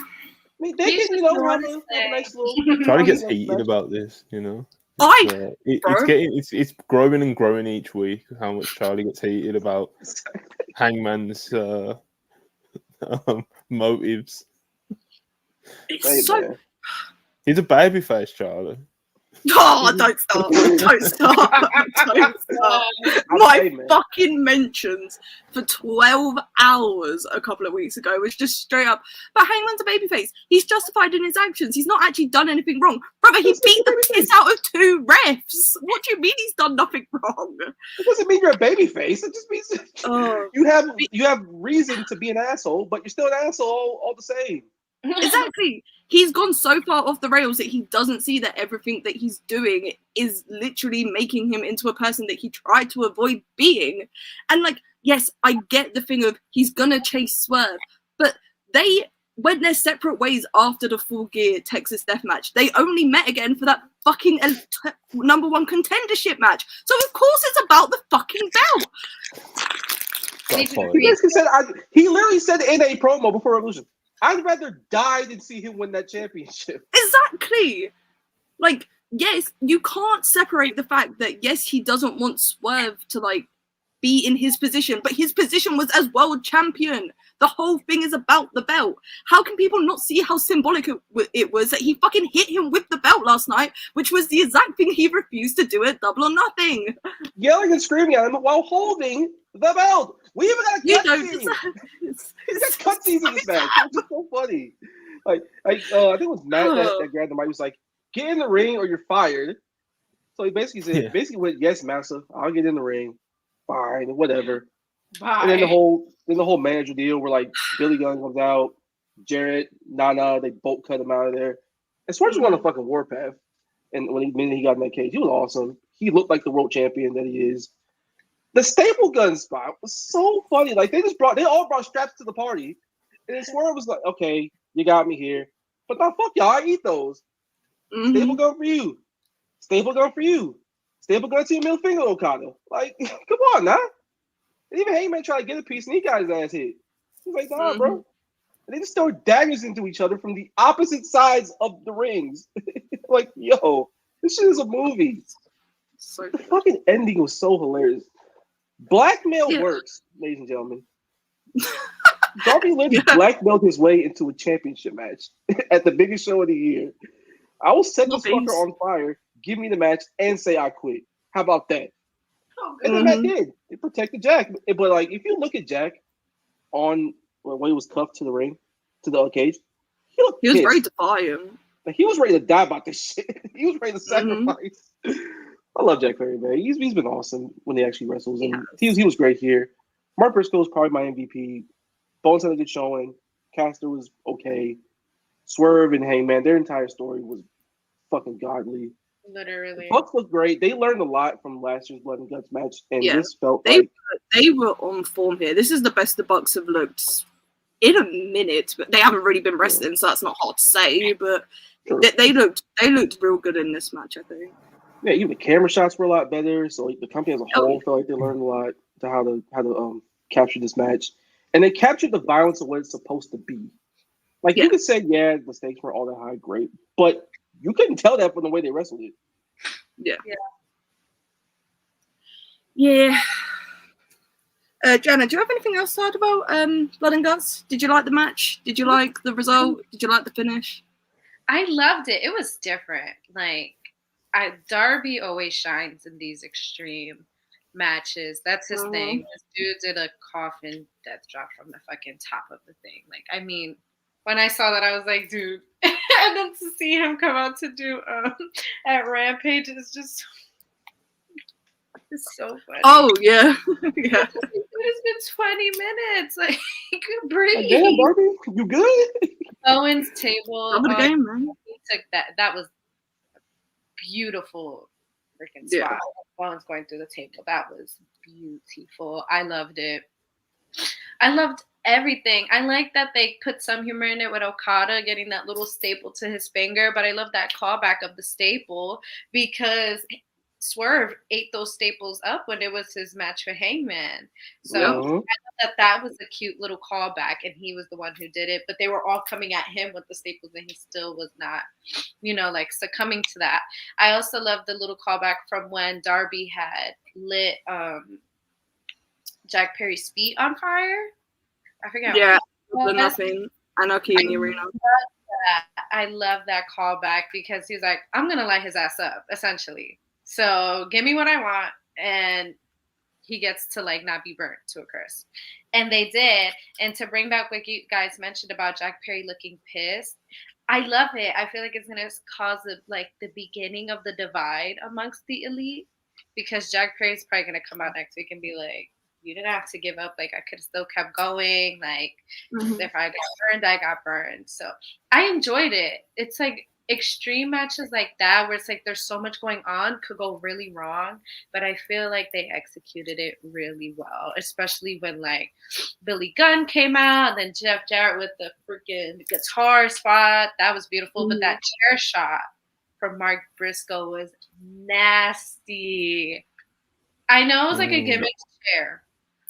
I mean, they can, have a nice little. Charlie gets heated about this, It's growing and growing each week. How much Charlie gets heated about Hangman's motives. It's so. He's a babyface, Charlie. Oh, don't start. Don't start. Don't start. My fucking mentions for 12 hours a couple of weeks ago was just straight up, but Hangman's a babyface. He's justified in his actions. He's not actually done anything wrong. Brother, he beat the piss out of 2 refs. What do you mean he's done nothing wrong? It doesn't mean you're a babyface. It just means you have reason to be an asshole, but you're still an asshole all the same. Exactly. He's gone so far off the rails that he doesn't see that everything that he's doing is literally making him into a person that he tried to avoid being. And like, yes, I get the thing of he's gonna chase Swerve, but they went their separate ways after the Full Gear Texas Death Match. They only met again for that fucking number 1 contendership match. So of course it's about the fucking belt. He literally said in a promo before Revolution, I'd rather die than see him win that championship. Exactly. Like, yes, you can't separate the fact that, yes, he doesn't want Swerve to, like, be in his position, but his position was as world champion. The whole thing is about the belt. How can people not see how symbolic it was that he fucking hit him with the belt last night, which was the exact thing he refused to do at Double or Nothing? Yelling and screaming at him while holding the belt. We even got a cutscene. It's cutscenes in this match. It's just so funny. I think it was Matt that grabbed the mic. He was like, "Get in the ring or you're fired." So he basically went, "Yes, massive. I'll get in the ring. Fine, whatever." Bye. And then the whole manager deal where like Billy Gunn comes out, Jarrett, Nana, they both cut him out of there. And Swerve's on a fucking warpath. And when he got in that cage, he was awesome. He looked like the world champion that he is. The staple gun spot was so funny. Like they all brought straps to the party. And Swerve was like, "Okay, you got me here. But now fuck y'all, I eat those. Mm-hmm. Staple gun for you. Staple gun for you. Staple gun to your middle finger, Okada." Like, come on now. And even Heyman tried to get a piece and he got his ass hit. He's like, "Nah, bro." And they just throw daggers into each other from the opposite sides of the rings. Like, yo, this shit is a movie. So the fucking ending was so hilarious. Blackmail works, ladies and gentlemen. Darby Allin blackmailed his way into a championship match at the biggest show of the year. I will set this fucker on fire, give me the match, and say I quit. How about that? And then Matt did. It protected Jack. But like, if you look at Jack on when he was cuffed to the ring, to the cage, he was ready to fire him. Like, he was ready to die about this shit. He was ready to sacrifice. I love Jack Perry, man. He's been awesome when he actually wrestles, and he was great here. Mark Briscoe was probably my MVP. Bones had a good showing. Caster was okay. Swerve and Hangman, their entire story was fucking godly. Literally. The Bucks looked great. They learned a lot from last year's Blood and Guts match, and this felt they were on form here. This is the best the Bucks have looked in a minute, but they haven't really been wrestling, so that's not hard to say. But they looked real good in this match, I think. Yeah, even the camera shots were a lot better. So like, the company as a whole felt like they learned a lot to how to capture this match, and they captured the violence of what it's supposed to be. Like you could say, the stakes weren't all that high, great, but you couldn't tell that from the way they wrestled it. Yeah. Jana, do you have anything else to add about Blood and Guts? Did you like the match? Did you like the result? Did you like the finish? I loved it. It was different. Like, Darby always shines in these extreme matches. That's his thing. This dude did a coffin death drop from the fucking top of the thing. Like, I mean, when I saw that, I was like, dude. And then to see him come out to do at Rampage is just it's so funny. Oh, yeah. It's been 20 minutes. Like, breathe. Damn, Darby, you good? Owen's table. Over the game, man. He took that. That was a beautiful freaking spot. Owen's going through the table. That was beautiful. I loved it. I loved everything. I like that they put some humor in it with Okada getting that little staple to his finger, but I love that callback of the staple because Swerve ate those staples up when it was his match for Hangman. So I thought that was a cute little callback, and he was the one who did it, but they were all coming at him with the staples, and he still was not, like succumbing to that. I also love the little callback from when Darby had lit Jack Perry's feet on fire. I forget. Yeah, nothing. Anarchy in the arena. I love that callback because he's like, I'm gonna light his ass up, essentially. So give me what I want, and he gets to like not be burnt to a crisp. And they did. And to bring back what you guys mentioned about Jack Perry looking pissed, I love it. I feel like it's gonna cause the beginning of the divide amongst the elite, because Jack Perry's probably gonna come out next week and be like, you didn't have to give up. Like, I could have still kept going. Like, if I got burned, I got burned. So I enjoyed it. It's like extreme matches like that where it's like there's so much going on, could go really wrong, but I feel like they executed it really well, especially when like Billy Gunn came out and then Jeff Jarrett with the freaking guitar spot. That was beautiful. But that chair shot from Mark Briscoe was nasty. I know it was like a gimmick chair,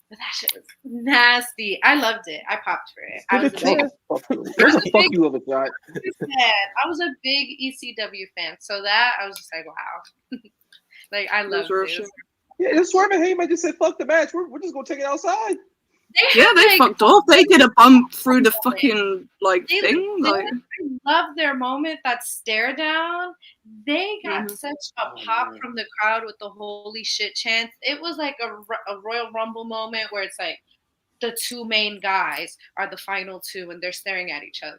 but that shit was nasty. I loved it. I popped for it. I was a big ECW fan, so that I was just like, wow. Like, I loved it. Yeah, this Swerve Hey might just said, fuck the match. We're just gonna take it outside. They fucked off. They did a bump through the fucking thing. I love their moment, that stare down. They got such a pop from the crowd with the holy shit chants. It was like a Royal Rumble moment where it's like the two main guys are the final two and they're staring at each other.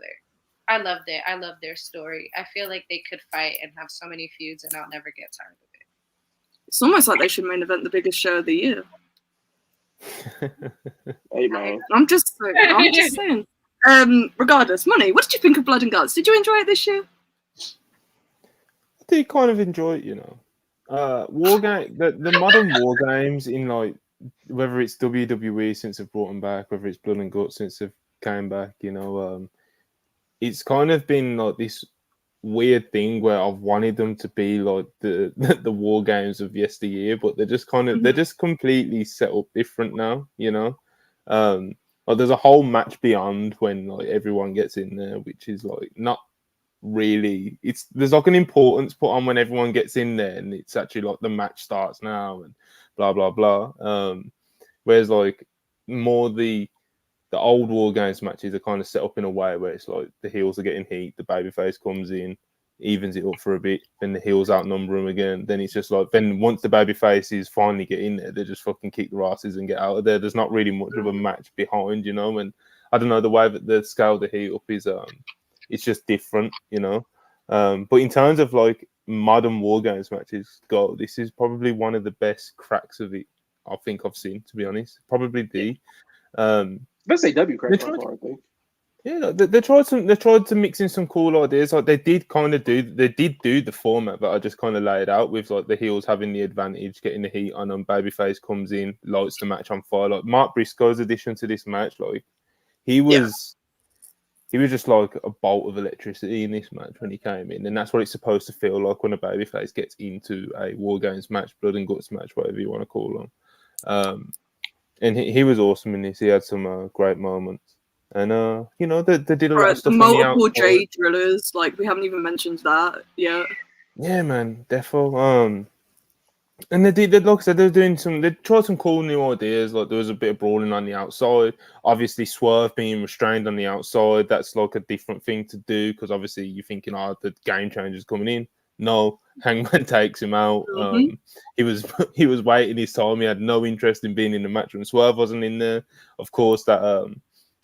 I loved it. I love their story. I feel like they could fight and have so many feuds and I'll never get tired of it. It's almost like they should main event the biggest show of the year. Hey man, I'm just saying. Regardless, Money, what did you think of Blood and Guts? Did you enjoy it this year? I did kind of enjoy it, you know. War game, the modern war games in like whether it's WWE since they've brought them back, whether it's Blood and Guts since they've came back, you know, it's kind of been like this weird thing where I've wanted them to be like the war games of yesteryear, but they're just kind of they're just completely set up different now, you know. Like there's a whole match beyond when like everyone gets in there, which is like not really, there's like an importance put on when everyone gets in there, and it's actually like the match starts now and blah blah blah. Whereas like more the old War Games matches are kind of set up in a way where it's like the heels are getting heat, the babyface comes in, evens it up for a bit, then the heels outnumber them again. Then it's just like, then once the babyfaces finally get in there, they just fucking kick the asses and get out of there. There's not really much of a match behind, you know. And I don't know, the way that they scale the heat up is it's just different, you know. But in terms of like modern War Games matches, this is probably one of the best cracks of it I think I've seen, to be honest. Probably the best AEW crack so far, I think. Yeah, they tried to mix in some cool ideas. Like they did do the format that I just kind of laid out, with like the heels having the advantage, getting the heat on them. Babyface comes in, lights the match on fire. Like Mark Briscoe's addition to this match, like he was just like a bolt of electricity in this match when he came in, and that's what it's supposed to feel like when a babyface gets into a War Games match, Blood and Guts match, whatever you want to call them. And he was awesome in this. He had some great moments. And, you know, they did a lot of stuff on the outside. Multiple J drillers, like, we haven't even mentioned that yet. Yeah, man, defo. And they like I said, they tried some cool new ideas. Like, there was a bit of brawling on the outside. Obviously, Swerve being restrained on the outside, that's like a different thing to do, because obviously you're thinking, the game changer's coming in. No, Hangman takes him out. He was waiting his time. He had no interest in being in the match when Swerve wasn't in there. Of course, that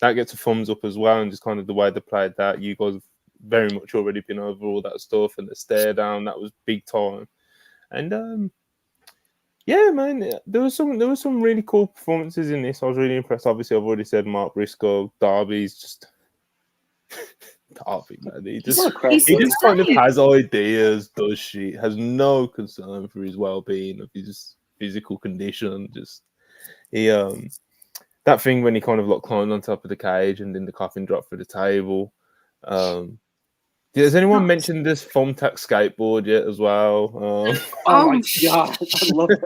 gets a thumbs up as well, and just kind of the way they played that. You guys have very much already been over all that stuff, and the stare down, that was big time. And yeah, man, there was some really cool performances in this. I was really impressed. Obviously, I've already said Mark Briscoe. Darby's just Darby, man. He just kind of has ideas, does shit, has no concern for his well-being, of his physical condition. Just that thing when he kind of like climbed on top of the cage and then the coffin dropped through the table. Has anyone mentioned this Thumbtack skateboard yet as well? Oh my god, I love it.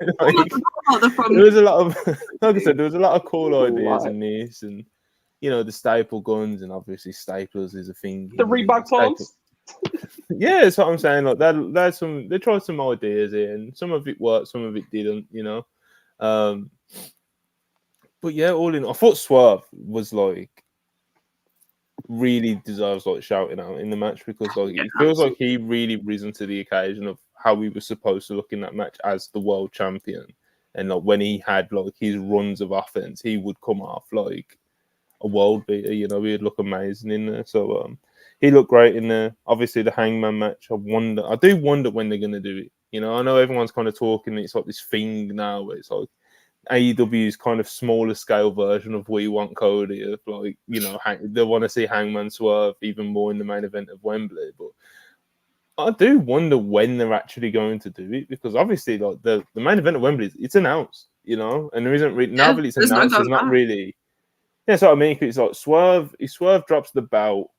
There was a lot of, like I said, there was a lot of cool ideas in this, and you know, the staple guns, and obviously staplers is a thing. The Reebok pumps. Yeah, that's what I'm saying. Like they tried some ideas in. Some of it worked, some of it didn't. You know, but yeah, all in, I thought Swerve was like really deserves like shouting out in the match because like Yeah, it feels like absolutely. he really risen to the occasion of how he was supposed to look in that match as the world champion. And like when he had like his runs of offense, he would come off like a world beater. You know, he'd look amazing in there. So he looked great in there. Obviously, the Hangman match. I do wonder when they're gonna do it. You know, I know everyone's kind of talking. It's like this thing now where it's like AEW's kind of smaller scale version of We Want Cody. Of like, you know, they want to see Hangman swerve even more in the main event of Wembley. But I do wonder when they're actually going to do it because obviously, like the main event of Wembley, it's announced, you know, and there isn't really now that it's announced. There's not really. Yeah, that's what I mean. It's like Swerve. If Swerve drops the belt,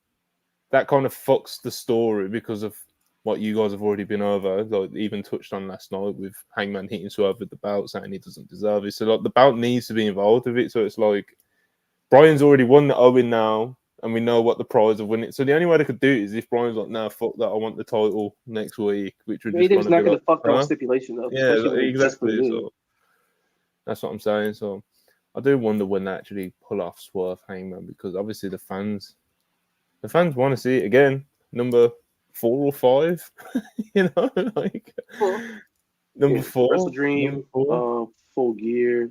that kind of fucks the story because of what you guys have already been over. Like even touched on last night with Hangman hitting Swerve with the belt, saying he doesn't deserve it. So like the belt needs to be involved with it. So it's like Brian's already won the Owen now. And we know what the prize of winning. So the only way they could do it is if Brian's like, "No, fuck that! I want the title next week," which would just not going to fuck huh? that stipulation up. Yeah, exactly. So that's what I'm saying. So I do wonder when they actually pull off Swerve Hangman because obviously the fans want to see it again. Number 4 or 5, you know, like 4. Number 4, Wrestle Dream, Full Gear,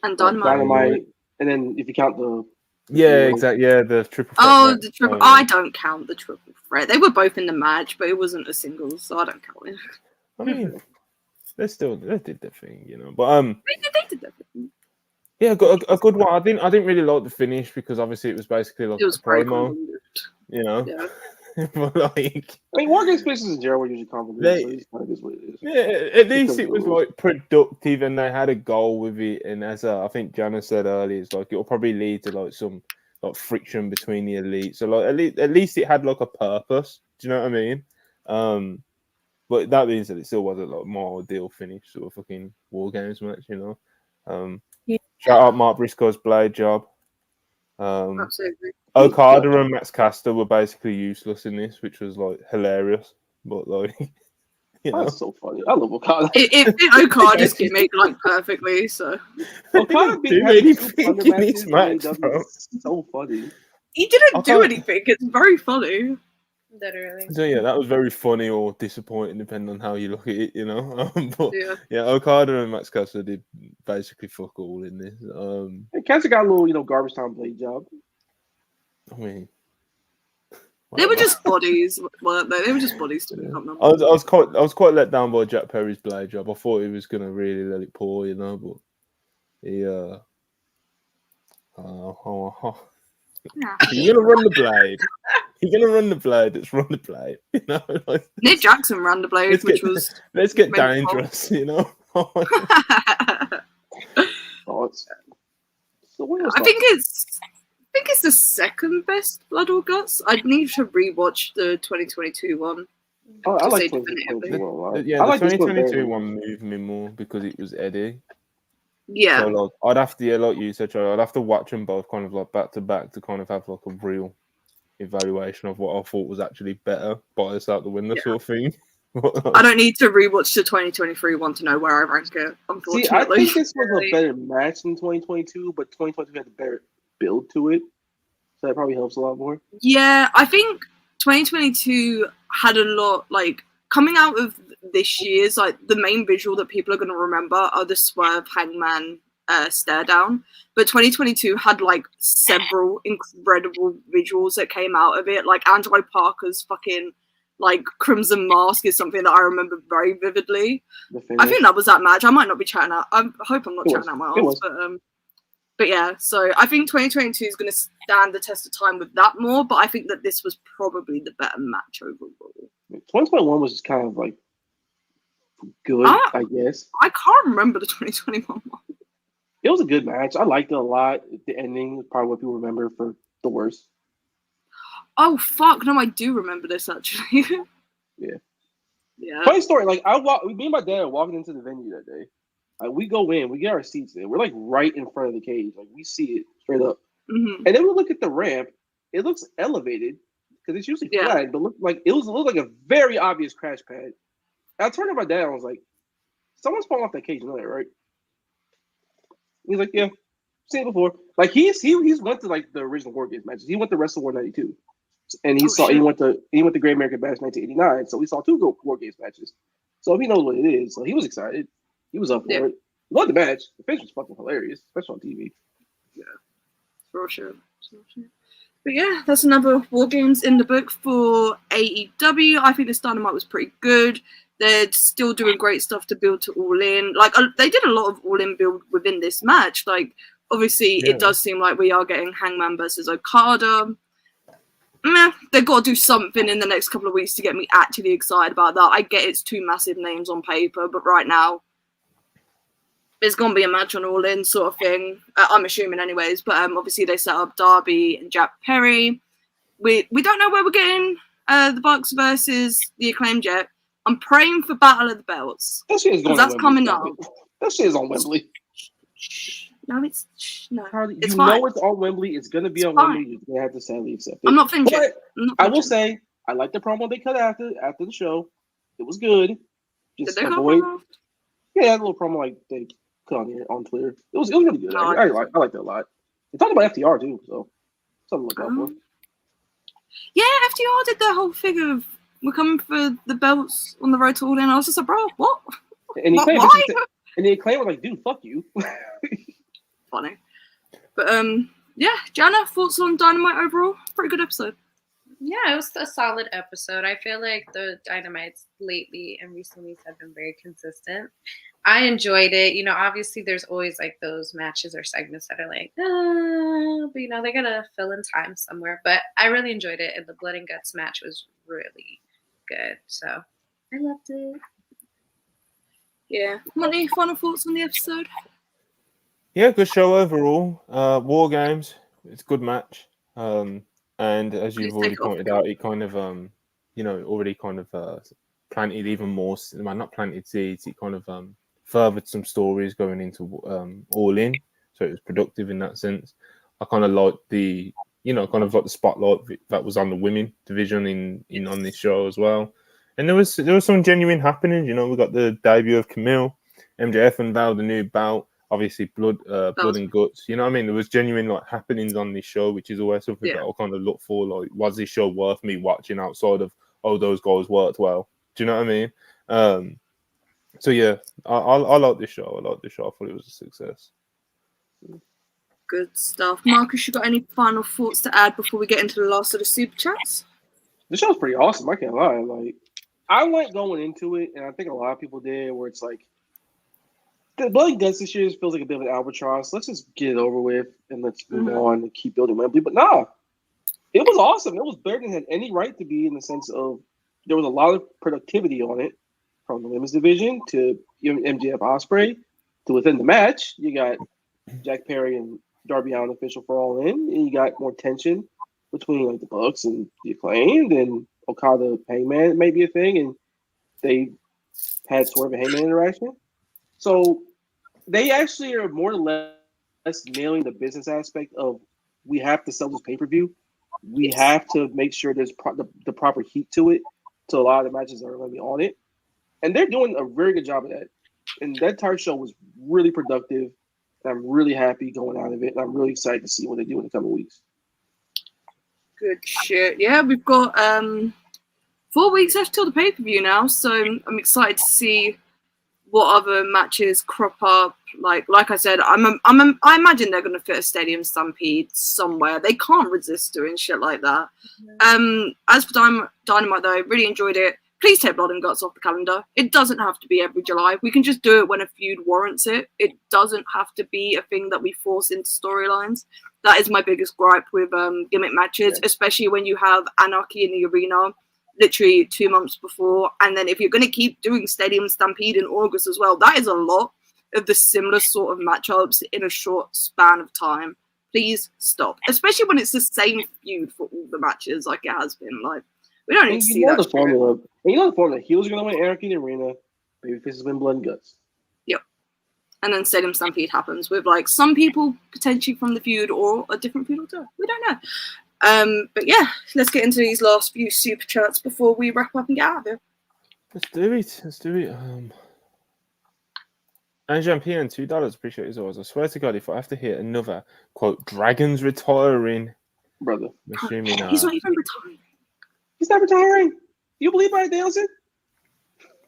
and Dynamite. And then if you count the exactly. Yeah, the triple threat. Oh, the triple. I don't count the triple threat. They were both in the match, but it wasn't a singles, so I don't count it. I mean, they did their thing, you know. But they did their thing. Yeah, a good one. I didn't really like the finish because obviously it was basically like it was a promo, you know. Yeah. But like, I mean, War Games finishes in Jarrett were usually convoluted, so it's what it is. Yeah, at least it was like productive and they had a goal with it. And as I think Jana said earlier, it's like it'll probably lead to like some like friction between the elite. So like at least it had like a purpose. Do you know what I mean? But that means that it still wasn't like more ideal finish sort of fucking War Games match, you know. Shout out Mark Briscoe's blade job. Absolutely. Okada and Max Caster were basically useless in this, which was like hilarious. But like, you know, that's so funny. I love Okada. It Okada's gimmick like perfectly. So Okada do anything in this match, bro. So funny. He didn't do anything. It's very funny. Literally. So yeah, that was very funny or disappointing, depending on how you look at it, you know. But yeah, Okada and Max Caster did basically fuck all in this. Caster got a little, you know, garbage time blade job. I mean, they were just bodies, weren't they? They were just bodies to me. I was quite let down by Jack Perry's blade job. I thought he was gonna really let it pour, you know, but he Yeah. You're gonna run the blade. You're gonna run the blade. Let's run the blade. You know, like, Nick Jackson ran the blade, let's get dangerous. You know. I think it's the second best Blood or Guts. I'd need to rewatch the 2022 one. Oh, I like 2022 one. Yeah, the 2022 one moved me more because it was Eddie. Yeah. So like, I'd have to, like you said, Charlie, I'd have to watch them both kind of like back to back to kind of have like a real evaluation of what I thought was actually better. Bias out the window sort of thing. I don't need to rewatch the 2023 one to know where I rank it. Unfortunately, see, I think this was a better match in 2022, but 2022 had a better build to it, so that probably helps a lot more. Yeah, I think 2022 had a lot like coming out of this year's like the main visual that people are going to remember are the Swerve Hangman stare down, but 2022 had like several incredible visuals that came out of it. Like Andrew Parker's fucking like Crimson Mask is something that I remember very vividly. I think that was that match. I might not be chatting out. I hope I'm not chatting out my arse, but yeah. So I think 2022 is going to stand the test of time with that more. But I think that this was probably the better match overall. 2021 was just kind of like good, I guess. I can't remember the 2021 one. It was a good match. I liked it a lot. The ending is probably what people remember for the worst. Oh fuck! No, I do remember this actually. Yeah. Funny story. Like me and my dad are walking into the venue that day. Like we go in, we get our seats in. We're like right in front of the cage. Like we see it straight up. Mm-hmm. And then we look at the ramp. It looks elevated because it's usually flat, but looked like a very obvious crash pad. And I turned to my dad and I was like, "Someone's falling off that cage, you know that, right?" He's like, "Yeah." seen it before. Like he's went to like the original War Games matches. He went to Wrestle War 92, and he went to Great American Bash 1989. So we saw 2 War Games matches. So he knows what it is. So he was excited. He was up for it. Loved the match. The finish was fucking hilarious, especially on TV. Yeah, for sure. But yeah, that's another War Games in the book for AEW. I think this Dynamite was pretty good. They're still doing great stuff to build to All In. Like they did a lot of All In build within this match. Like obviously, it does seem like we are getting Hangman versus Okada. They've got to do something in the next couple of weeks to get me actually excited about that. I get it's 2 massive names on paper, but right now, it's going to be a match on All In sort of thing. I'm assuming anyways, but obviously they set up Darby and Jack Perry. We don't know where we're getting the Bucks versus the Acclaimed yet. I'm praying for Battle of the Belts. That shit is going that's coming up. That shit is on Wembley. No, it's no. Harley, it's you fine. know it's on Wembley. It's going to be on Wembley. You're going to have to sadly accept it. I'm not finishing. I will say, I like the promo they cut after the show. It was good. Just did they avoid. Yeah, that little promo like they cut on Twitter. It was really good. No, I liked it a lot. They talked about FTR too, so something to look out for. Yeah, FTR did their whole thing of we're coming for the belts on the road to All In. I was just like, bro, what? And the Acclaim was like, dude, fuck you. Funny. But yeah, Jana, thoughts on Dynamite overall? Pretty good episode. Yeah, it was a solid episode. I feel like the Dynamites lately and recent weeks have been very consistent. I enjoyed it. You know, obviously there's always like those matches or segments that are like, but you know, they gotta fill in time somewhere. But I really enjoyed it, and the Blood and Guts match was really good. So I loved it. Yeah. Any final thoughts on the episode? Yeah, good show overall. War Games, it's a good match. And as you've already pointed out, it kind of, already kind of planted even more, not planted seeds, it kind of furthered some stories going into All In. So it was productive in that sense. I kind of liked the spotlight that was on the women division in on this show as well. And there was some genuine happenings. You know, we got the debut of Camille, MJF unveiled the new bout. Obviously, blood and guts. You know what I mean? There was genuine like happenings on this show, which is always something that I'll kind of look for. Like, was this show worth me watching outside of those guys worked well? Do you know what I mean? So yeah, I like this show. I thought it was a success. Good stuff. Marcus, you got any final thoughts to add before we get into the last of the super chats? The show's pretty awesome. I can't lie. Like, I went going into it, and I think a lot of people did, where it's like, the Blood and Guts this year feels like a bit of an albatross. Let's just get it over with and let's move on and keep building Wembley. But nah, it was awesome. It was better than it had any right to be, in the sense of there was a lot of productivity on it, from the women's division to MJF Ospreay to within the match. You got Jack Perry and Darby Allin official for All In, and you got more tension between like the Bucks and the Acclaimed, and Okada Hangman may be a thing, and they had sort of a Hangman interaction. So they actually are more or less nailing the business aspect of, we have to sell this pay-per-view. We have to make sure there's the proper heat to it, to a lot of the matches that are going to be on it. And they're doing a very good job of that. And that entire show was really productive. And I'm really happy going out of it. And I'm really excited to see what they do in the coming weeks. Good shit. Yeah, we've got 4 weeks left till the pay-per-view now. So I'm excited to see what other matches crop up. Like I said, I imagine they're going to fit a stadium stampede somewhere. They can't resist doing shit like that. As for Dynamite, though, I really enjoyed it. Please take Blood and Guts off the calendar. It doesn't have to be every July. We can just do it when a feud warrants it. It doesn't have to be a thing that we force into storylines. That is my biggest gripe with gimmick matches, especially when you have Anarchy in the arena literally 2 months before. And then if you're going to keep doing Stadium Stampede in August as well, that is a lot of the similar sort of matchups in a short span of time. Please stop. Especially when it's the same feud for all the matches like it has been. Like, we don't need to see that. The formula. And you know the formula. Heels are going to win Anarchy in the arena. Babyfaces win Blood and Guts. Yep. And then Stadium Stampede happens with like some people potentially from the feud or a different feud or two. We don't know. But yeah, let's get into these last few super chats before we wrap up and get out of here. Let's do it. And Jean-Pierre, $2. Appreciate it as always. I swear to God, if I have to hear another quote, Dragons retiring, brother. I'm assuming He's not even retiring. He's not retiring. You believe Brian Danielson?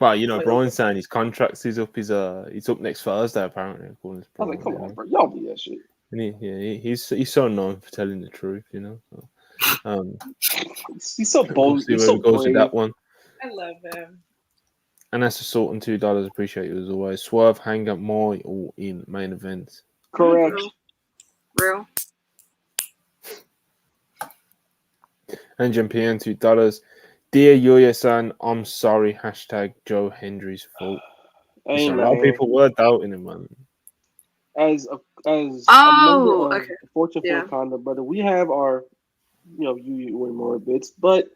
Well, you know, Brian's saying his contract is up. He's up next Thursday apparently. According to I was like, come on, bro, y'all do that shit. And he's so known for telling the truth, you know. So, he's so bold. We'll he's so goes with that one. I love him. And that's a salt and $2. Appreciate you as always. Swerve, hang up more all in main event. Correct. Real. And Jean-Pierre, $2. Dear Yuya-san, I'm sorry. Hashtag Joe Hendry's fault. Hey, a lot of people were doubting him, man. As a member of Fortune 4 Conda, brother, we have our, you win more bits, but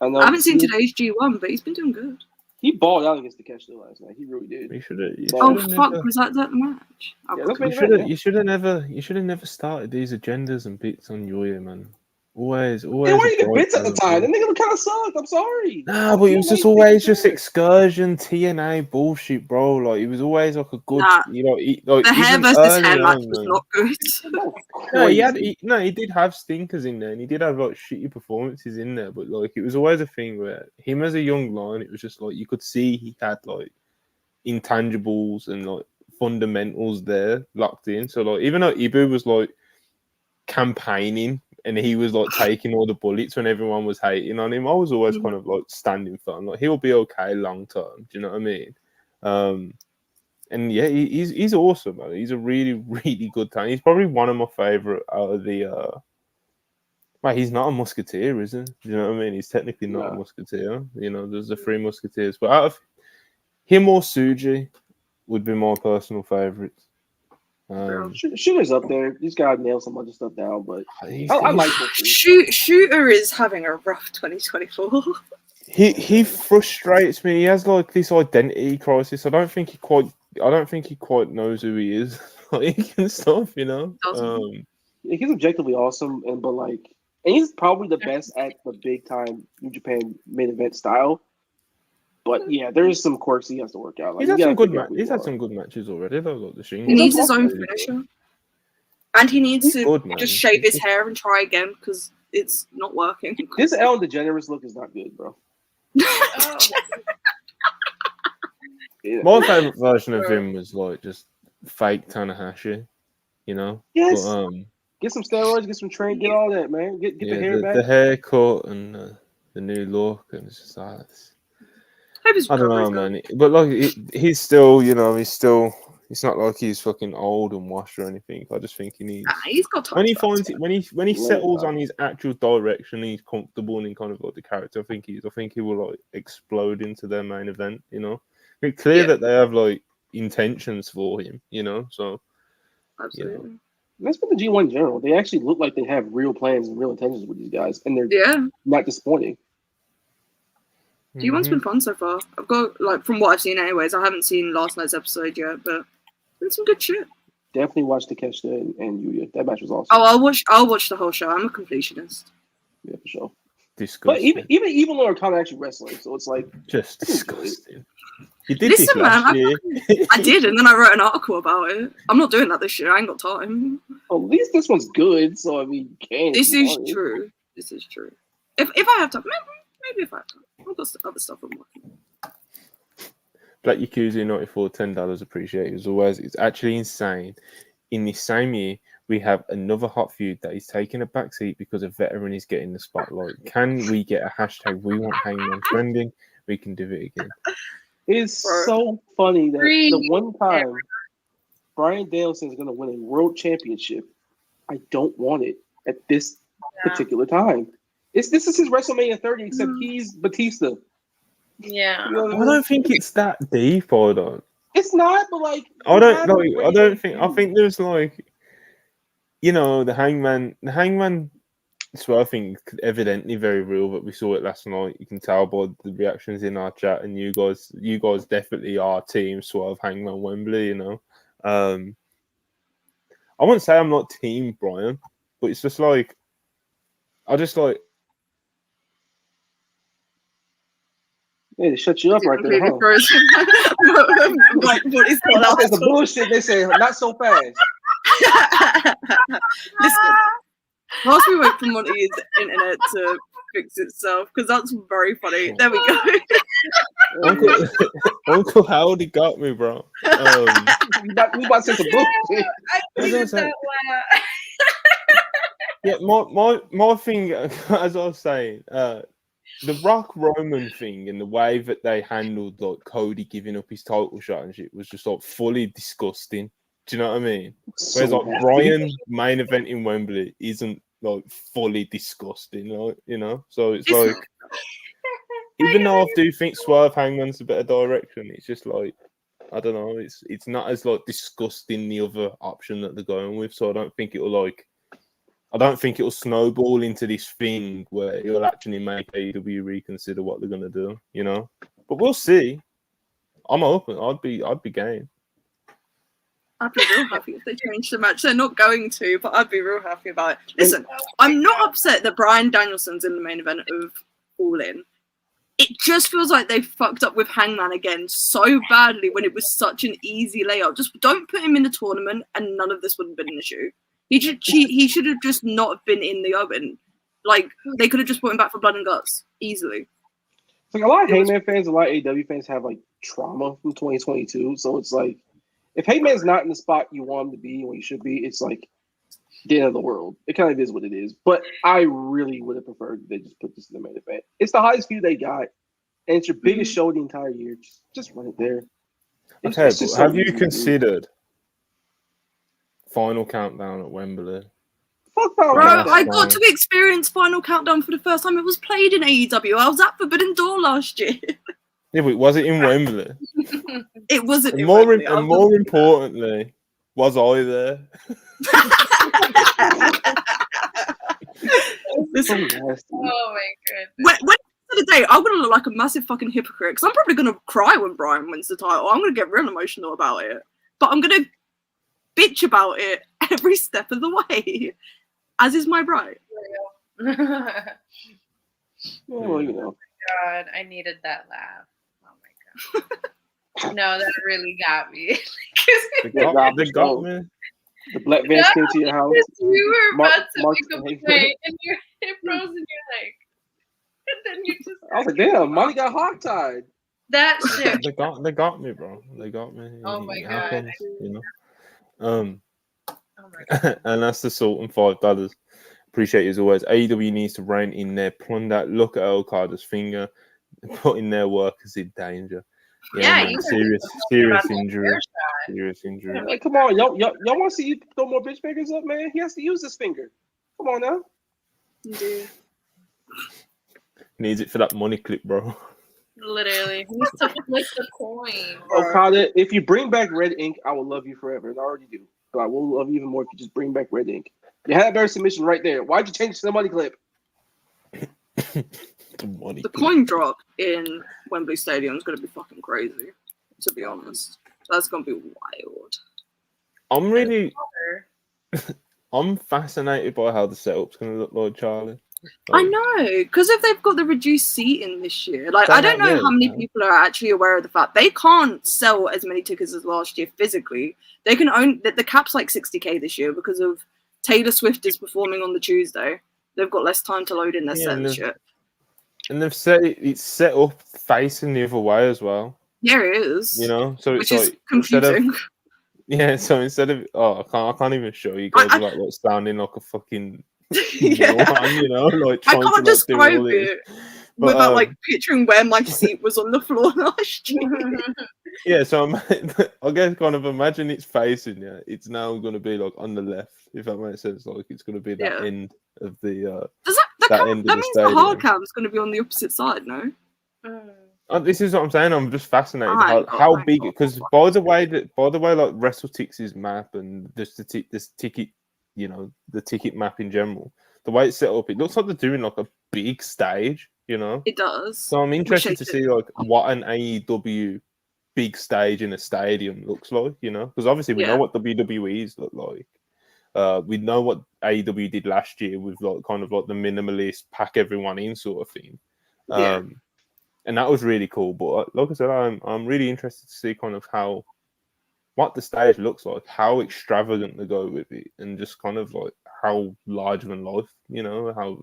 I haven't seen today's G1, but he's been doing good. He balled out against the catch last night. He really did. He should have. Was that the match? You should have never started these agendas and bits on Yuya, man. Always. They weren't even bits at the time. The nigga kind of sucked. I'm sorry. Nah, but it was just always just excursion TNA bullshit, bro. Like it was always like a good, the hair versus hair match was not good. He did have stinkers in there, and he did have like shitty performances in there. But like it was always a thing where him as a young lion, it was just like you could see he had like intangibles and like fundamentals there locked in. So like even though Ibu was like campaigning and he was like taking all the bullets when everyone was hating on him, I was always kind of like standing firm. Like he'll be okay long term. Do you know what I mean? And yeah, he's awesome, man. He's a really, really good talent. He's probably one of my favorite out of the. Well, he's not a musketeer, is he? Do you know what I mean? He's technically not a musketeer. You know, there's the 3 musketeers, but out of him or Suji would be my personal favorites. Shooter's up there. He's got to nail some other stuff down, but I like Shooter is having a rough 2024. He frustrates me. He has like this identity crisis. I don't think he quite knows who he is, like and stuff. You know. He's objectively awesome, and he's probably the best at the big time New Japan main event style. But yeah, there is some quirks he has to work out. He's had some good matches. He's had some good matches already. Like the He needs his own finisher, and he needs to just shave his hair and try again because it's not working. This Ellen DeGeneres look is not good, bro. My favorite version of him was like just fake Tanahashi, you know. Yes. But, get some steroids, get some train, get all that, man. Get the hair back, the haircut, and the new look, and it's just like. I don't know, man. But like, he's still, it's not like he's fucking old and washed or anything. I just think he needs. He's got time. When he finds it, when he settles on his actual direction, he's comfortable and in kind of like the character. I think he will like explode into their main event. You know, it's clear that they have like intentions for him. You know, so. Absolutely. That's for the G1 in general. They actually look like they have real plans and real intentions with these guys, and they're not disappointing. G1's been fun so far. I've got, from what I've seen anyways, I haven't seen last night's episode yet, but it's some good shit. Definitely watch Takeshita and Yuya. That match was awesome. Oh, I'll watch the whole show. I'm a completionist. Yeah, for sure. Disgusting. But even Evil Lord kind of actually wrestling, so it's like just disgusting. You did Listen, this last year. I did, and then I wrote an article about it. I'm not doing that this year. I ain't got time. At least this one's good, so I mean, This is true. If I have time, maybe if I have time. I've got other stuff I'm working on. Black Yakuza 94, $10. Appreciate it as always. It's actually insane. In the same year, we have another hot feud that is taking a backseat because a veteran is getting the spotlight. Can we get a hashtag we want Hangman trending? We can do it again. It's so funny that the one time Bryan Danielson is going to win a world championship, I don't want it at this particular time. This is his WrestleMania 30, except he's Batista. Yeah. You know what I I don't think it's that deep, I don't. It's not, but I think there's like, the Hangman Swerve thing evidently very real, but we saw it last night. You can tell by the reactions in our chat, and you guys definitely are Team Swerve Hangman Wembley, I wouldn't say I'm not Team Brian, but it's just like, Yeah, they shut you up right there, huh? Right, but it's not That's the bullshit. They say not so fast. Listen, whilst we wait for Monty's internet to fix itself, because that's very funny. There we go. Uncle Howdy got me, bro. We about to say some bullshit. I needed that laugh. Yeah, my thing, as I was saying, the Rock Roman thing and the way that they handled like Cody giving up his title shot and shit was just like fully disgusting. Do you know what I mean? Whereas like Bryan main event in Wembley isn't like fully disgusting, like, you know. So it's like, even though I do think Swerve Hangman's a better direction, it's just like, I don't know, it's not as like disgusting the other option that they're going with. So I don't think it'll snowball into this thing where it'll actually make AEW reconsider what they're gonna do, you know. But we'll see. I'm open. I'd be game. I'd be real happy if they change the match. They're not going to, but I'd be real happy about it. Listen, I'm not upset that Bryan Danielson's in the main event of All In. It just feels like they fucked up with Hangman again so badly when it was such an easy layout. Just don't put him in the tournament and none of this would have been an issue. He should have just not have been in the oven. Like, they could have just put him back for Blood and Guts easily. Like, a lot of Heyman fans, a lot of AEW fans have like trauma from 2022. So it's like, if Heyman's not in the spot you want him to be when he should be, it's like the end of the world. It kind of is what it is. But I really would have preferred they just put this in the main event. It's the highest view they got, and it's your biggest show the entire year. Just run it there. Okay, but have you considered Final Countdown at Wembley? Fuck Final Bro, Countdown. I got to experience Final Countdown for the first time. It was played in AEW. I was at Forbidden Door last year. Yeah, but was it in Wembley? It wasn't. And more importantly, was I there? Listen, Oh my goodness. when the day, I'm gonna look like a massive fucking hypocrite because I'm probably gonna cry when Bryan wins the title. I'm gonna get real emotional about it, but I'm gonna bitch about it every step of the way, as is my right. Well, you know. God, I needed that laugh. Oh my god. No, that really got me. They got me. The black van came to your house. You were about to Mark, make a point and it froze in your leg. And then you just I was like, damn, Monty got hogtied. that shit. They got me, bro. They got me. Oh my It god. happens, you know. Oh my god. And that's the salt and $5. Appreciate you as always. AEW needs to rein in their plunder. Look at Okada's finger, putting their workers in danger. Yeah, man, you serious injury. Serious injury. Man, come on, y'all want to see you throw more bitch fingers up, man? He has to use this finger. Come on now. Indeed. Needs it for that money clip, bro. Literally. He needs to flip the coin. Okada, if you bring back red ink, I will love you forever. And I already do. But I will love you even more if you just bring back red ink. You had a better submission right there. Why'd you change to the money clip? The coin drop in Wembley Stadium is going to be fucking crazy, to be honest. That's going to be wild. I'm fascinated by how the setup's going to look like, Charlie. I know, because if they've got the reduced seating this year, like, I don't know how many people are actually aware of the fact they can't sell as many tickets as last year physically. They can own the cap's like 60k this year because of Taylor Swift is performing on the Tuesday. They've got less time to load in their set and shit. And they've it's set up facing the other way as well. Yeah, it is. You know, so which it's is like confusing. Instead of I can't even show you guys like what's standing like a fucking moron, you know, like I trying can't to describe it without like picturing where my seat was on the floor last year. Yeah, so I guess kind of imagine it's facing. Yeah, it's now going to be like on the left, if that makes sense. Like it's going to be that end of the. Does that means the hard cam's going to be on the opposite side, no? This is what I'm saying. I'm just fascinated how big, because by the way, like WrestleTix's map and this ticket, you know, the ticket map in general, the way it's set up, it looks like they're doing like a big stage, you know. It does. So I'm interested to see like what an AEW big stage in a stadium looks like, you know, because obviously we know what WWE's look like. We know what AEW did last year with like kind of like the minimalist pack everyone in sort of thing. and that was really cool. But like I said, I'm really interested to see kind of what the stage looks like, how extravagant they go with it, and just kind of like how larger than life, how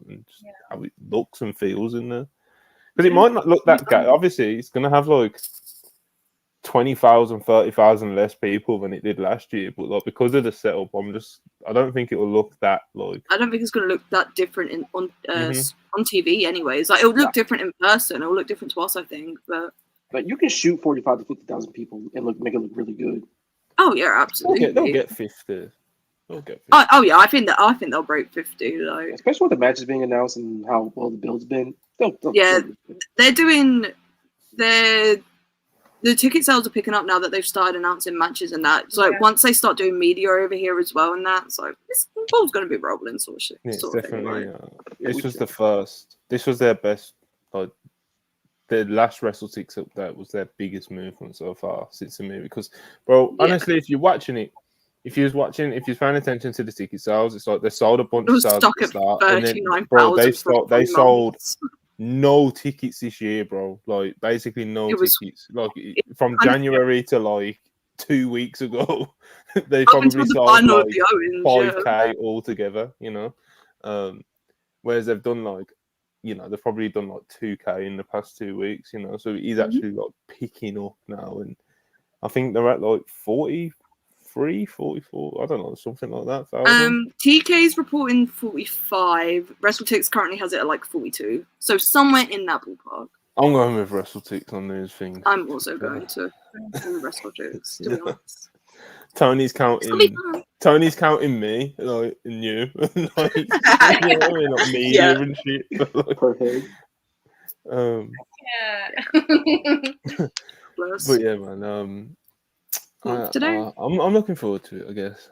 it looks and feels in there. Because it might not look that gay. Obviously, it's gonna have like 20,000, 30,000 less people than it did last year. But like because of the setup, I don't think it will look that like. I don't think it's going to look that different on TV. Anyways, like it'll look different in person. It'll look different to us, I think. But you can shoot 45 to 50,000 people and make it look really good. Oh yeah, absolutely. They'll get 50. Oh yeah, I think they'll break 50. Like, especially with the matches being announced and how well the build's been. They're doing the ticket sales are picking up now that they've started announcing matches and that. So once they start doing media over here as well and that, so this ball's going to be rolling sort of shit. Yeah, definitely. This was the first. This was their best. Like the last WrestleTix update was their biggest movement so far since the movie. Because, bro, honestly, if you're watching it, if you're paying attention to the ticket sales, it's like they sold a bunch of sales at the start, and then they sold no tickets this year, bro. Like basically no tickets. Like from January to like 2 weeks ago, they probably sold like 5K altogether. Whereas they've done like, they've probably done like 2K in the past 2 weeks. So it is actually like picking up now, and I think they're at like 43, 44, I don't know, something like that. TK's reporting 45. WrestleTix currently has it at like 42. So somewhere in that ballpark. I'm going with WrestleTix on these things. I'm also going to WrestleTix, to be honest. Tony's counting me, like, and you. Like, not media and shit. But yeah, man. Today? I'm looking forward to it, I guess.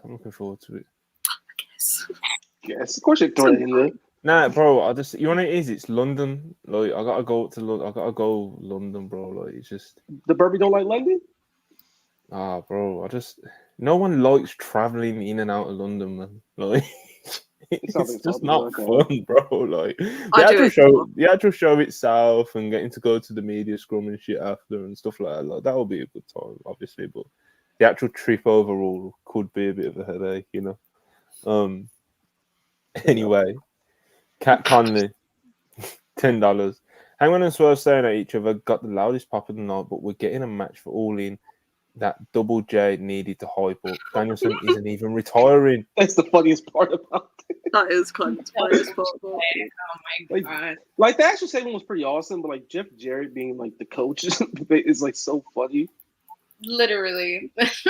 Yes, of course you're throwing it in there. Nah, bro, you know what it is? It's London. Like, I gotta go to London. London, bro. Like, it's just... The Burby don't like London? Bro, no one likes traveling in and out of London, man. Like, it's just not fun, bro. Like, the actual show itself and getting to go to the media scrum and shit after and stuff like that, like, that will be a good time, obviously, but the actual trip overall could be a bit of a headache, Anyway, Cat Conley, $10. Hangman and Swerve staring at each other, got the loudest pop of the night, but we're getting a match for All In that Double J needed to hype up. Danielson isn't even retiring. That's the funniest part about it. That is kind of the funniest part about it. Oh my god! Like the actual segment was pretty awesome, but like Jeff Jarrett being like the coach is like so funny. Literally, it's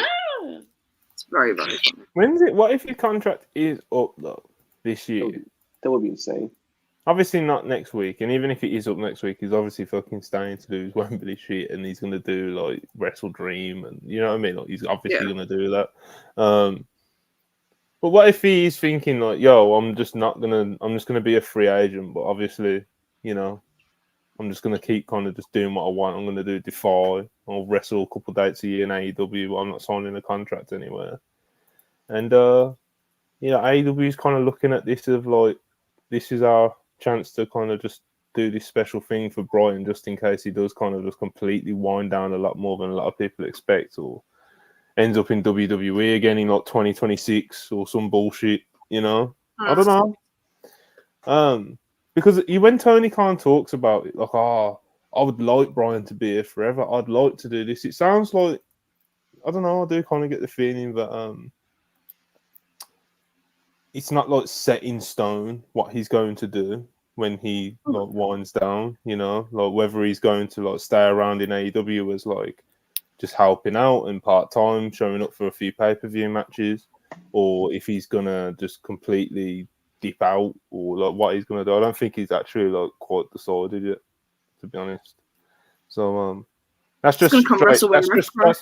very, very funny. When's it? What if your contract is up though this year? That would be insane. Obviously not next week, and even if it is up next week, he's obviously fucking staying to do his Wembley shit, and he's gonna do like Wrestle Dream, and you know what I mean. Like, he's obviously gonna do that. But what if he's thinking like, "Yo, I'm just gonna be a free agent," but obviously, I'm just gonna keep kind of just doing what I want. I'm gonna do Defy. I'll wrestle a couple dates a year in AEW, but I'm not signing a contract anywhere. And AEW is kind of looking at this of like, this is our chance to kind of just do this special thing for Brian, just in case he does kind of just completely wind down a lot more than a lot of people expect, or ends up in WWE again in like 2026 or some bullshit, I don't know. Because when Tony Khan talks about it, like, I would like Brian to be here forever. I'd like to do this. It sounds like, I don't know, I do kind of get the feeling that it's not like set in stone what he's going to do when he like winds down, like whether he's going to like stay around in AEW as like just helping out and part-time, showing up for a few pay-per-view matches, or if he's gonna just completely dip out, or like what he's gonna do. I don't think he's actually like quite decided yet, to be honest. So that's just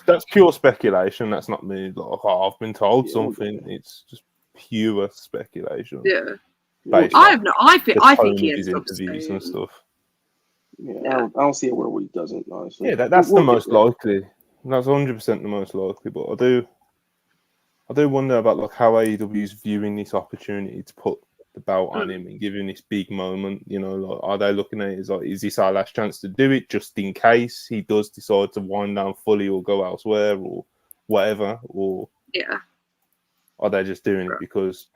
that's pure speculation. That's not me. Like, I've been told something. It's just pure speculation. Yeah. I think he has interviews and stuff. Yeah, I don't see it where he doesn't. Honestly. Yeah, that's the most likely. That's 100% the most likely. But I do wonder about like how AEW is viewing this opportunity to put the belt on him and give him this big moment. You know, like, are they looking at it as like, is this our last chance to do it, just in case he does decide to wind down fully or go elsewhere or whatever? Or are they just doing it because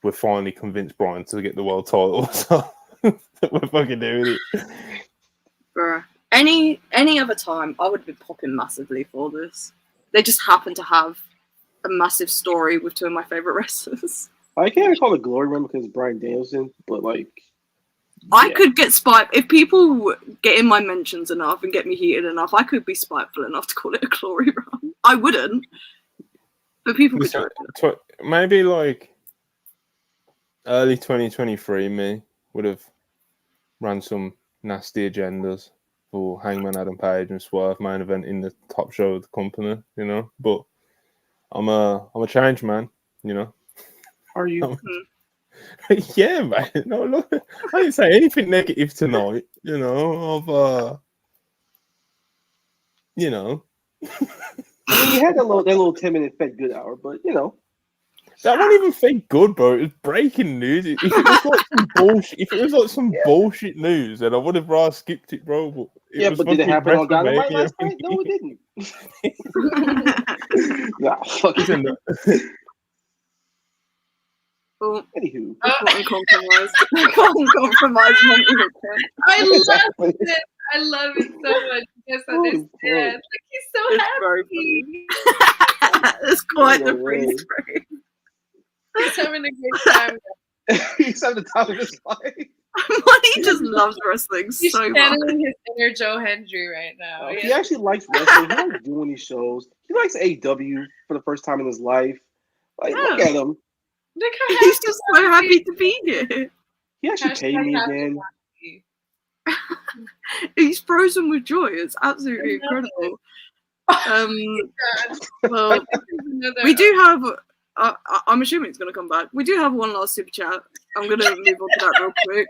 we're finally convinced Brian to get the world title, so we're fucking doing it? Bruh. Any other time, I would be popping massively for this. They just happen to have a massive story with two of my favorite wrestlers. I can't call it glory run because it's Bryan Danielson, but like, I could get spite if people get in my mentions enough and get me heated enough. I could be spiteful enough to call it a glory run. I wouldn't, but people could do it. Maybe like early 2023, me would have ran some nasty agendas for Hangman Adam Page and Swerve main event in the top show of the company, you know. But I'm a change man, you know. Are you? Yeah, man. No, look, I didn't say anything negative tonight. You know, you know. I mean, you had that little 10-minute fake good hour, but you know. That wasn't even fake good, bro. It was breaking news. If it was like some bullshit, bullshit news, then I would have rather skipped it, bro. But did it happen on Dynamite last night? No, it didn't. Nah, fuck it. Well, anywho, uncompromised. I love it. I love it so much. You guys understand. Like, he's so happy. It's quite the freeze frame. He's having a great time. He's having the time of his life. He just loves wrestling He's so much. He's channeling his inner Joe Hendry right now. He actually likes wrestling. He likes doing these shows. He likes AEW for the first time in his life. Like, look at him. He's just so happy to be here. He actually paid me again. He's frozen with joy. It's absolutely incredible. Well, we do have. I'm assuming it's going to come back. We do have one last super chat. I'm going to move on to that real quick.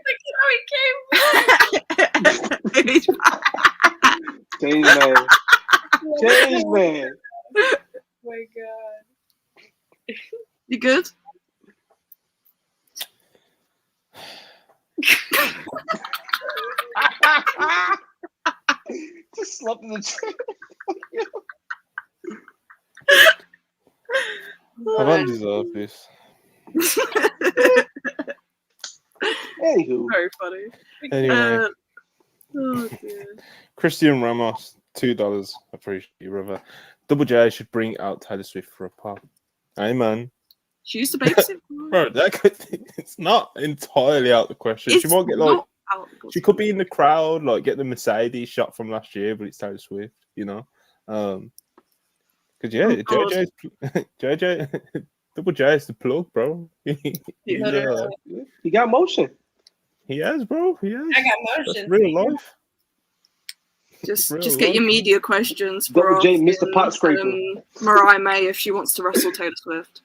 Change man. Change man. Oh my god. You good? Just slept in the chair. I don't deserve this. Anywho. Very funny. Anyway. Oh dear. Christian Ramos, $2. Appreciate you, brother. Double J should bring out Taylor Swift for a pop. Hey, man. She used to babysit. Bro, it's not entirely out of the question. She might get like. She could be in the crowd, like get the Mercedes shot from last year, but it's Taylor Swift, you know. Because JJ, Double J is the plug, bro. He got motion. He has, bro. He has. I got motion. That's real life. Just get your media questions for Double J, Mr. Pot Scraper. Mariah May if she wants to wrestle Taylor Swift.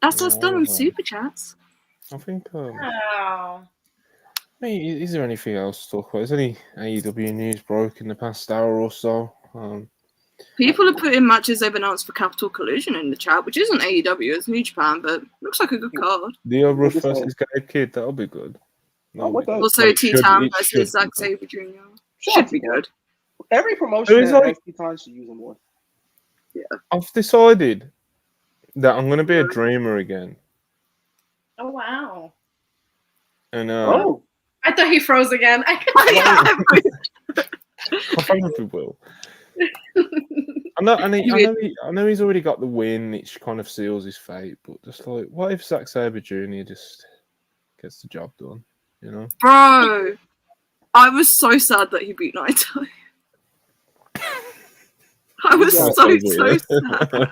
That's us done on super chats. I think. Wow. Hey, is there anything else to talk about? Is any AEW news broke in the past hour or so? People have put in matches they've announced for Capital Collision in the chat, which isn't AEW, it's New Japan, but looks like a good card. The Rush versus Gabe Kid, that'll be good. Also, T-Tam versus Zack Sabre Jr. Should be good. Every promotion that T-Tam should use them more. Yeah. I've decided that I'm going to be a dreamer again. Oh, wow. And I thought he froze again. I probably will. I know he's already got the win, which kind of seals his fate, but just like, what if Zack Sabre Jr. just gets the job done, you know? Bro, I was so sad that he beat Naito. I was so sad.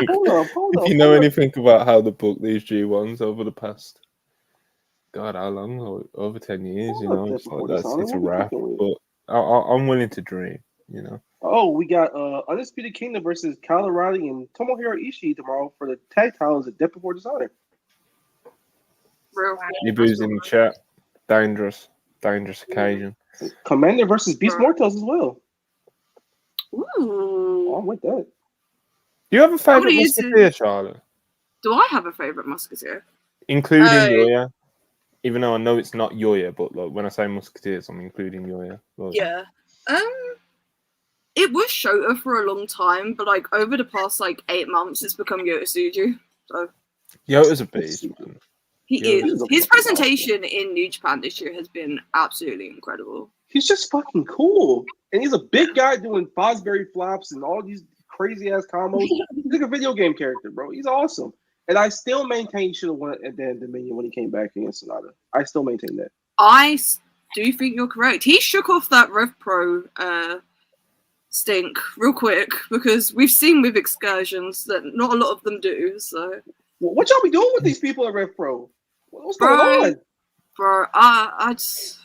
Hold on. If you know anything about how to book these G1s over the past, God, how long? Like, over 10 years, you know? It's like it's a wrap. But I'm willing to dream, you know? Oh, we got Undisputed Kingdom versus Kyle O'Reilly and Tomohiro Ishii tomorrow for the tag titles at Death Before Dishonor. Ibu's in the chat. Dangerous occasion. Commander versus Beast Mortals as well. Ooh. I'm with that. Do you have a favorite musketeer, Charlotte? Do I have a favorite Musketeer? Including Yoya. Even though I know it's not Yoya, but like, when I say Musketeers, I'm including Yoya. Like, yeah. It was Shota for a long time, but like over the past like 8 months, it's become Yota Tsuji. So Yota's a beast, man. He is. His presentation in New Japan this year has been absolutely incredible. He's just fucking cool. And he's a big guy doing Fosbury flops and all these crazy ass combos. He's like a video game character, bro. He's awesome. And I still maintain he should have won at the end of Dominion when he came back against Sonata. I still maintain that. I do think you're correct. He shook off that Rev Pro stink real quick because we've seen with excursions that not a lot of them do. So what y'all be doing with these people at Rev Pro? What's going on? Bro, I just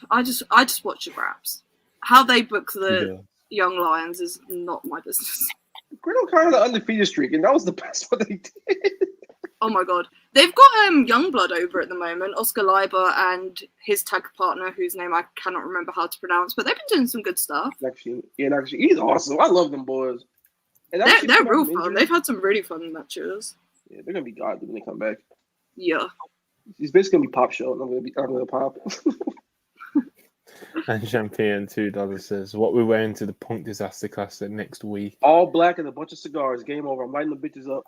watch the raps. How they book the young lions is not my business. We're kind of the undefeated streak, and that was the best one they did. Oh my god. They've got Youngblood over at the moment, Oscar Leiber and his tag partner, whose name I cannot remember how to pronounce, but they've been doing some good stuff. Actually, he's awesome. I love them boys. And they're real fun. They've had some really fun matches. Yeah, they're gonna be god when they come back. Yeah. It's basically gonna be Pop Show, and I'm gonna pop. And Champion $2 says, "What we're wearing to the Punk Disaster Classic next week? All black and a bunch of cigars. Game over. I'm lighting the bitches up."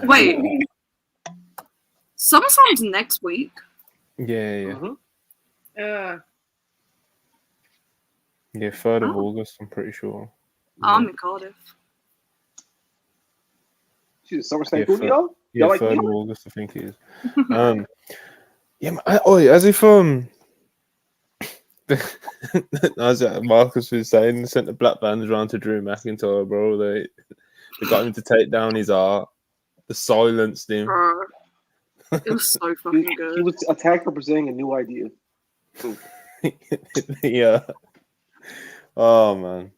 Wait. SummerSlam's next week. Yeah. Mm-hmm. Yeah, 3rd of August, I'm pretty sure. I'm in Cardiff. She's a SummerSlam movie, yeah, like 3rd of August, I think it is. As if as Marcus was saying, they sent the black bands around to Drew McIntyre, bro. They got him to take down his art. They silenced him. It was so fucking good. He was attacked for presenting a new idea. Yeah. Oh man.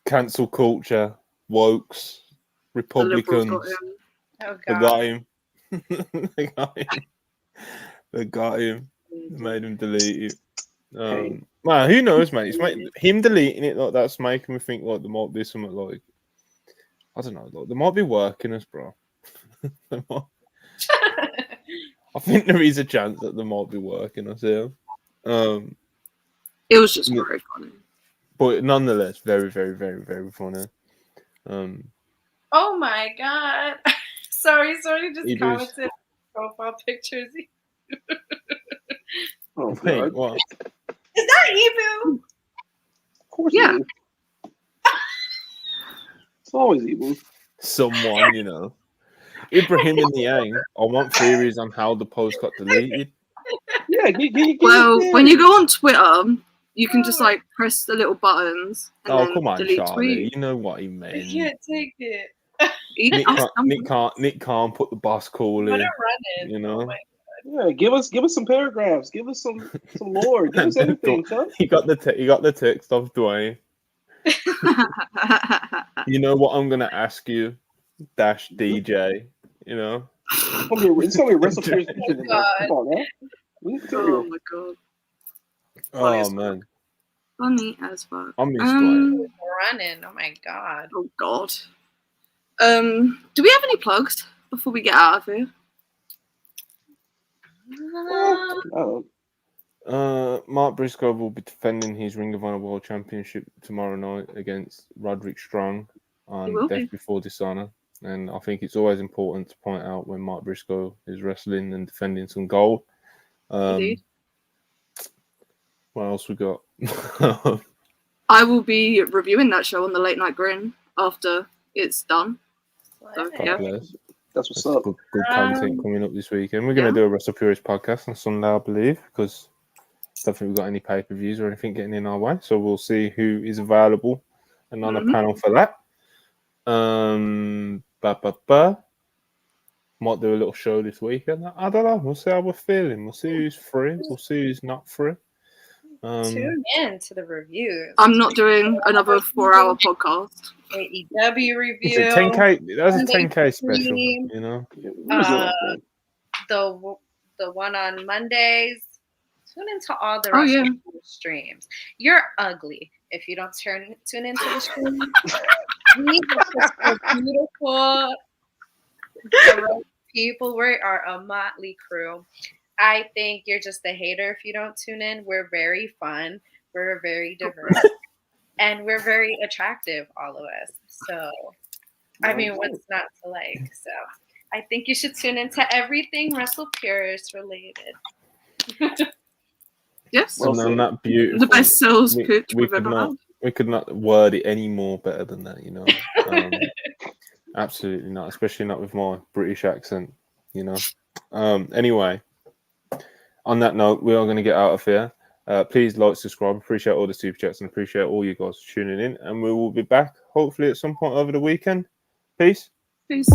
Cancel culture, wokes, Republicans. Oh, they got him. They got him. They made him delete it. Man, who knows, mate? Him deleting it like that's making me think like there might be something like I don't know, like there might be working us, bro. I think there is a chance that there might be working us here. It was just very funny. But nonetheless, very, very, very, very funny. Oh my god. Sorry, just commented profile pictures. Oh, wait, what? Is that Ebu? Of course, yeah. It's always Ebu. Someone, Ibrahim in the Yang. I want theories on how the post got deleted. Yeah, when you go on Twitter, you can just like press the little buttons. And then come on, delete Charlie. tweet. You know what he meant. I can't take it. Nick can't put the boss call in. Oh yeah, give us some paragraphs. Give us some lore. Give us anything, son. He got the text of Dwayne. You know what I'm gonna ask you, -DJ. It's gonna be a WrestlePurists. Come on, man. Oh my god. Oh man. Funny as fuck. I missed Dwayne. Running. Oh my god. Oh god. Do we have any plugs before we get out of here? Mark Briscoe will be defending his Ring of Honor World Championship tomorrow night against Roderick Strong on Death Before Dishonor. And I think it's always important to point out when Mark Briscoe is wrestling and defending some gold. Indeed. What else we got? I will be reviewing that show on the Late Night Grin after it's done. So, yeah. That's what's up. Good content coming up this weekend. We're going to do a WrestlePurists podcast on Sunday, I believe, because I don't think we've got any pay-per-views or anything getting in our way. So we'll see who is available and on a panel for that. Might do a little show this weekend. I don't know. We'll see how we're feeling. We'll see who's free. We'll see who's not free. Tune in to the reviews. I'm not doing another 4-hour podcast. AEW review. It's a 10K. That's a 10K special. The one on Mondays. Tune into all the rest of the streams. You're ugly if you don't tune into the stream. These are beautiful People, we are a motley crew. I think you're just a hater if you don't tune in. We're very fun. We're very diverse. And we're very attractive, all of us. So, I mean, what's not to like? So, I think you should tune into everything WrestlePurists related. Yes. Well, on that beautiful, the best sales pitch we've ever had. We could not word it any more better than that, you know. Absolutely not, especially not with my British accent, you know. Anyway, on that note, we are going to get out of here. Please like, subscribe. Appreciate all the super chats and appreciate all you guys tuning in. And we will be back hopefully at some point over the weekend. Peace. Peace.